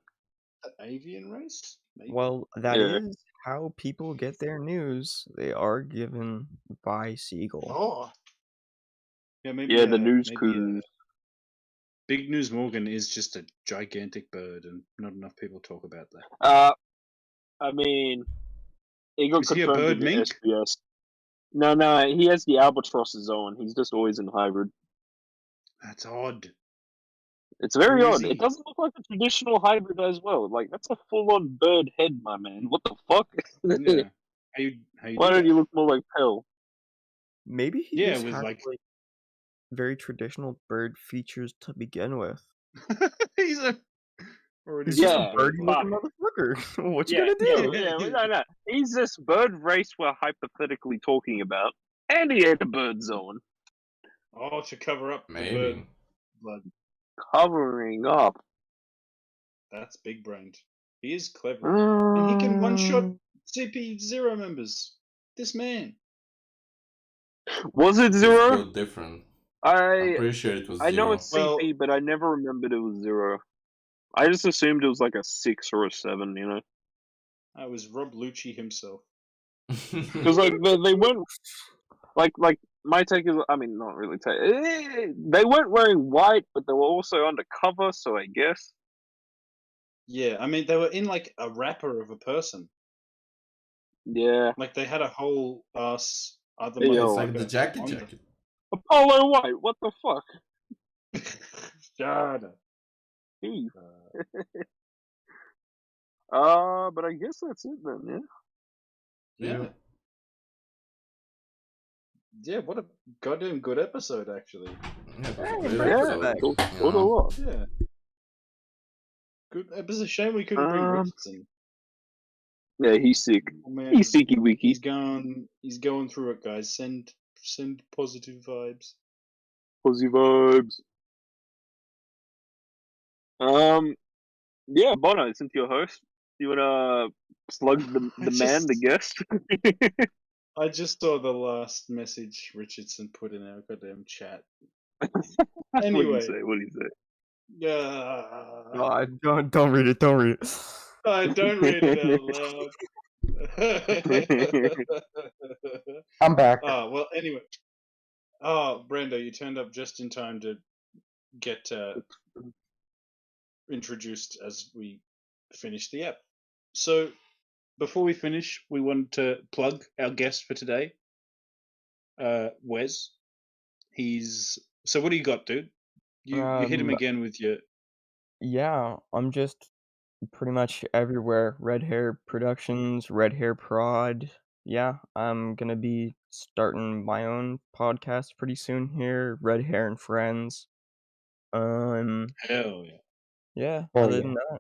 The avian race? Maybe. Well, that Yeah. is how people get their news. They are given by Seagull. Oh. Yeah, maybe. Yeah, the news maybe, crew. Big News Morgan is just a gigantic bird, and not enough people talk about that. I mean, it got Is he a confirmed bird in the mink? SBS. No, he has the albatross zone. He's just always in hybrid. That's odd. It's very Who is odd. he? It doesn't look like a traditional hybrid as well. Like, that's a full-on bird head, my man. What the fuck? Yeah. How you Why do don't that? you look more like Pell? Maybe he Yeah, just with has like very traditional bird features to begin with. He's a already. He's just a Yeah, birdie fuck. looking motherfucker. What you Yeah, gonna do? no. He's this bird race we're hypothetically talking about, and he ate a bird zone. Oh, to cover up the bird Maybe. blood. Covering up. That's big brained. He is clever. And he can one shot CP0 members. This man. Was it It's zero? still different. I'm pretty sure it was I know zero. it's CP, but I never remembered it was zero. I just assumed it was like a 6 or a 7, you know? I was Rob Lucci himself. Because like they weren't like my take is, I mean, not really take. They weren't wearing white, but they were also undercover, so I guess. Yeah, I mean they were in like a wrapper of a person. Yeah. Like they had a whole ass other Hey, It's yo. like the jacket on them. jacket. Apollo White, what the fuck? Shut up. He. But I guess that's it then, yeah. Yeah. Yeah, what a goddamn good episode, actually. Yeah, it was a Hey, great man, episode, back. you What a know. lot. Yeah. Good. It was a shame we couldn't bring Richardson. Yeah, he's sick. Oh, man. He's sicky wiki. He's going through it, guys. Send positive vibes. Fuzzy vibes. Yeah, Bono, since you're host, you wanna slug the man, the guest? I just saw the last message Richardson put in our goddamn chat. Anyway. What do you say? Yeah. God, don't read it. Don't read it. I don't read it out loud. I'm back. Oh, well, anyway. Oh, Brando, you turned up just in time to get introduced as we finish the app. So, before we finish, we want to plug our guest for today, Wes. So what do you got, dude? You hit him again with your... Yeah, I'm just pretty much everywhere. Red Hair Productions, Red Hair Prod. Yeah, I'm gonna be starting my own podcast pretty soon here. Red Hair and Friends. Hell yeah. Yeah. Oh, Other yeah. than that,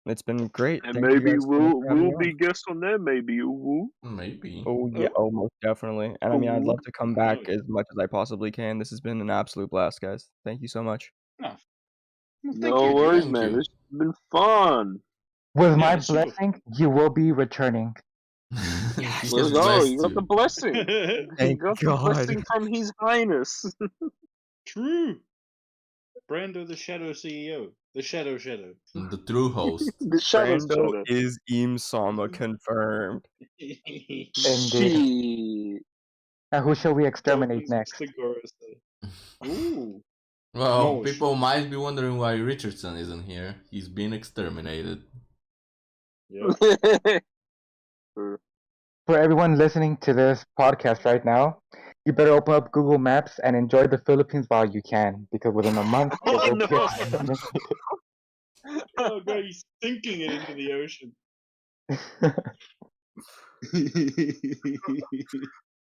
it's been great. And Thank you maybe guys so much for having we'll me be on. guests on there. Maybe you will. Maybe. Oh yeah, most definitely. And I mean, I'd love to come back as much as I possibly can. This has been an absolute blast, guys. Thank you so much. Oh. Well, thank No you. worries, Thank man. you. This has been fun. With Yeah, my super. blessing, you will be returning. He's Let's go. blessed You got the you. blessing. You Thank got the God. blessing from His Highness. True. Brando, the Shadow CEO. The Shadow. The true host. The Shadow Brando Shadow. is Sama confirmed. Indeed. Shit. Now, who shall we exterminate next? Ooh. Well, No, people might be wondering why Richardson isn't here. He's been exterminated. Yeah. For everyone listening to this podcast right now, you better open up Google Maps and enjoy the Philippines while you can, because within a month, it Oh, will no. be exterminated. Oh god, he's sinking it into the ocean.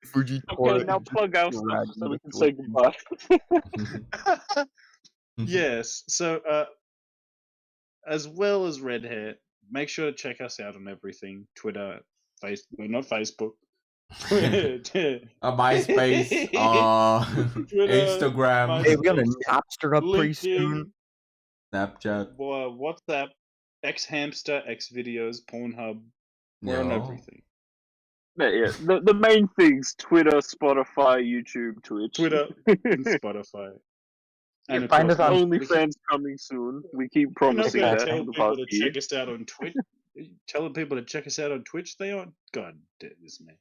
Fuji Okay, now plug our stuff so we can say goodbye. Yes. So, as well as Red Hair, make sure to check us out on everything: Twitter, not Facebook. A MySpace, Twitter, Instagram, Hey, we're gonna MySpace, Napster up pretty LinkedIn, soon. Snapchat. WhatsApp, X Hamster, X Videos, Pornhub. We're on No. everything. Yeah. The main things: Twitter, Spotify, YouTube, Twitch. Twitter and Spotify. And of Find course, us on OnlyFans coming soon. We keep We're not promising going to that tell for the people past to year. check us out on Twitch. Telling people to check us out on Twitch, they aren't. God damn this man.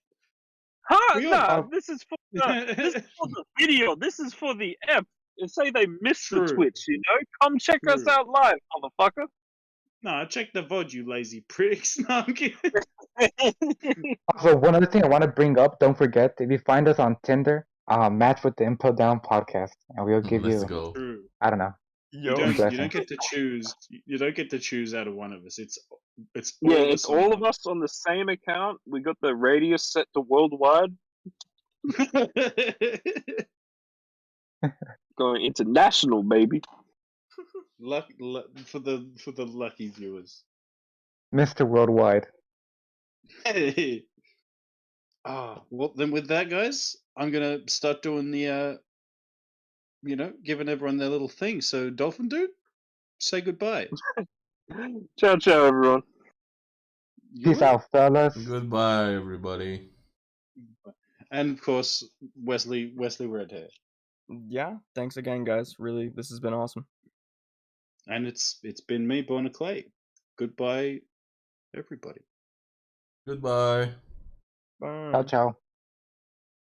Huh? We Nah, are- this is for the video. This is for the app. And say they missed the True. Twitch, you know? Come check us True. out live, motherfucker. Nah, check the VOD, you lazy pricks. No, I'm kidding. Also, one other thing I want to bring up, don't forget, if you find us on Tinder, match with the Impel Down Podcast, and we'll give Let's you, go. True. I don't know. You Yo, don't blessing. get to choose. You don't get to choose out of one of us. It's Yeah, all of it's us on all of us on the same account. We got the radius set to worldwide. one. Going international, baby. For the lucky viewers. Mr. Worldwide. Well then with that, guys, I'm gonna start doing the giving everyone their little thing. So Dolphin dude, say goodbye. Ciao, ciao, everyone. Peace out, fellas. Goodbye, everybody. And of course, Wesley Redhair. Yeah, thanks again, guys. Really, this has been awesome. And it's been me, Born of Clay. Goodbye, everybody. Goodbye. Bye. Ciao, ciao.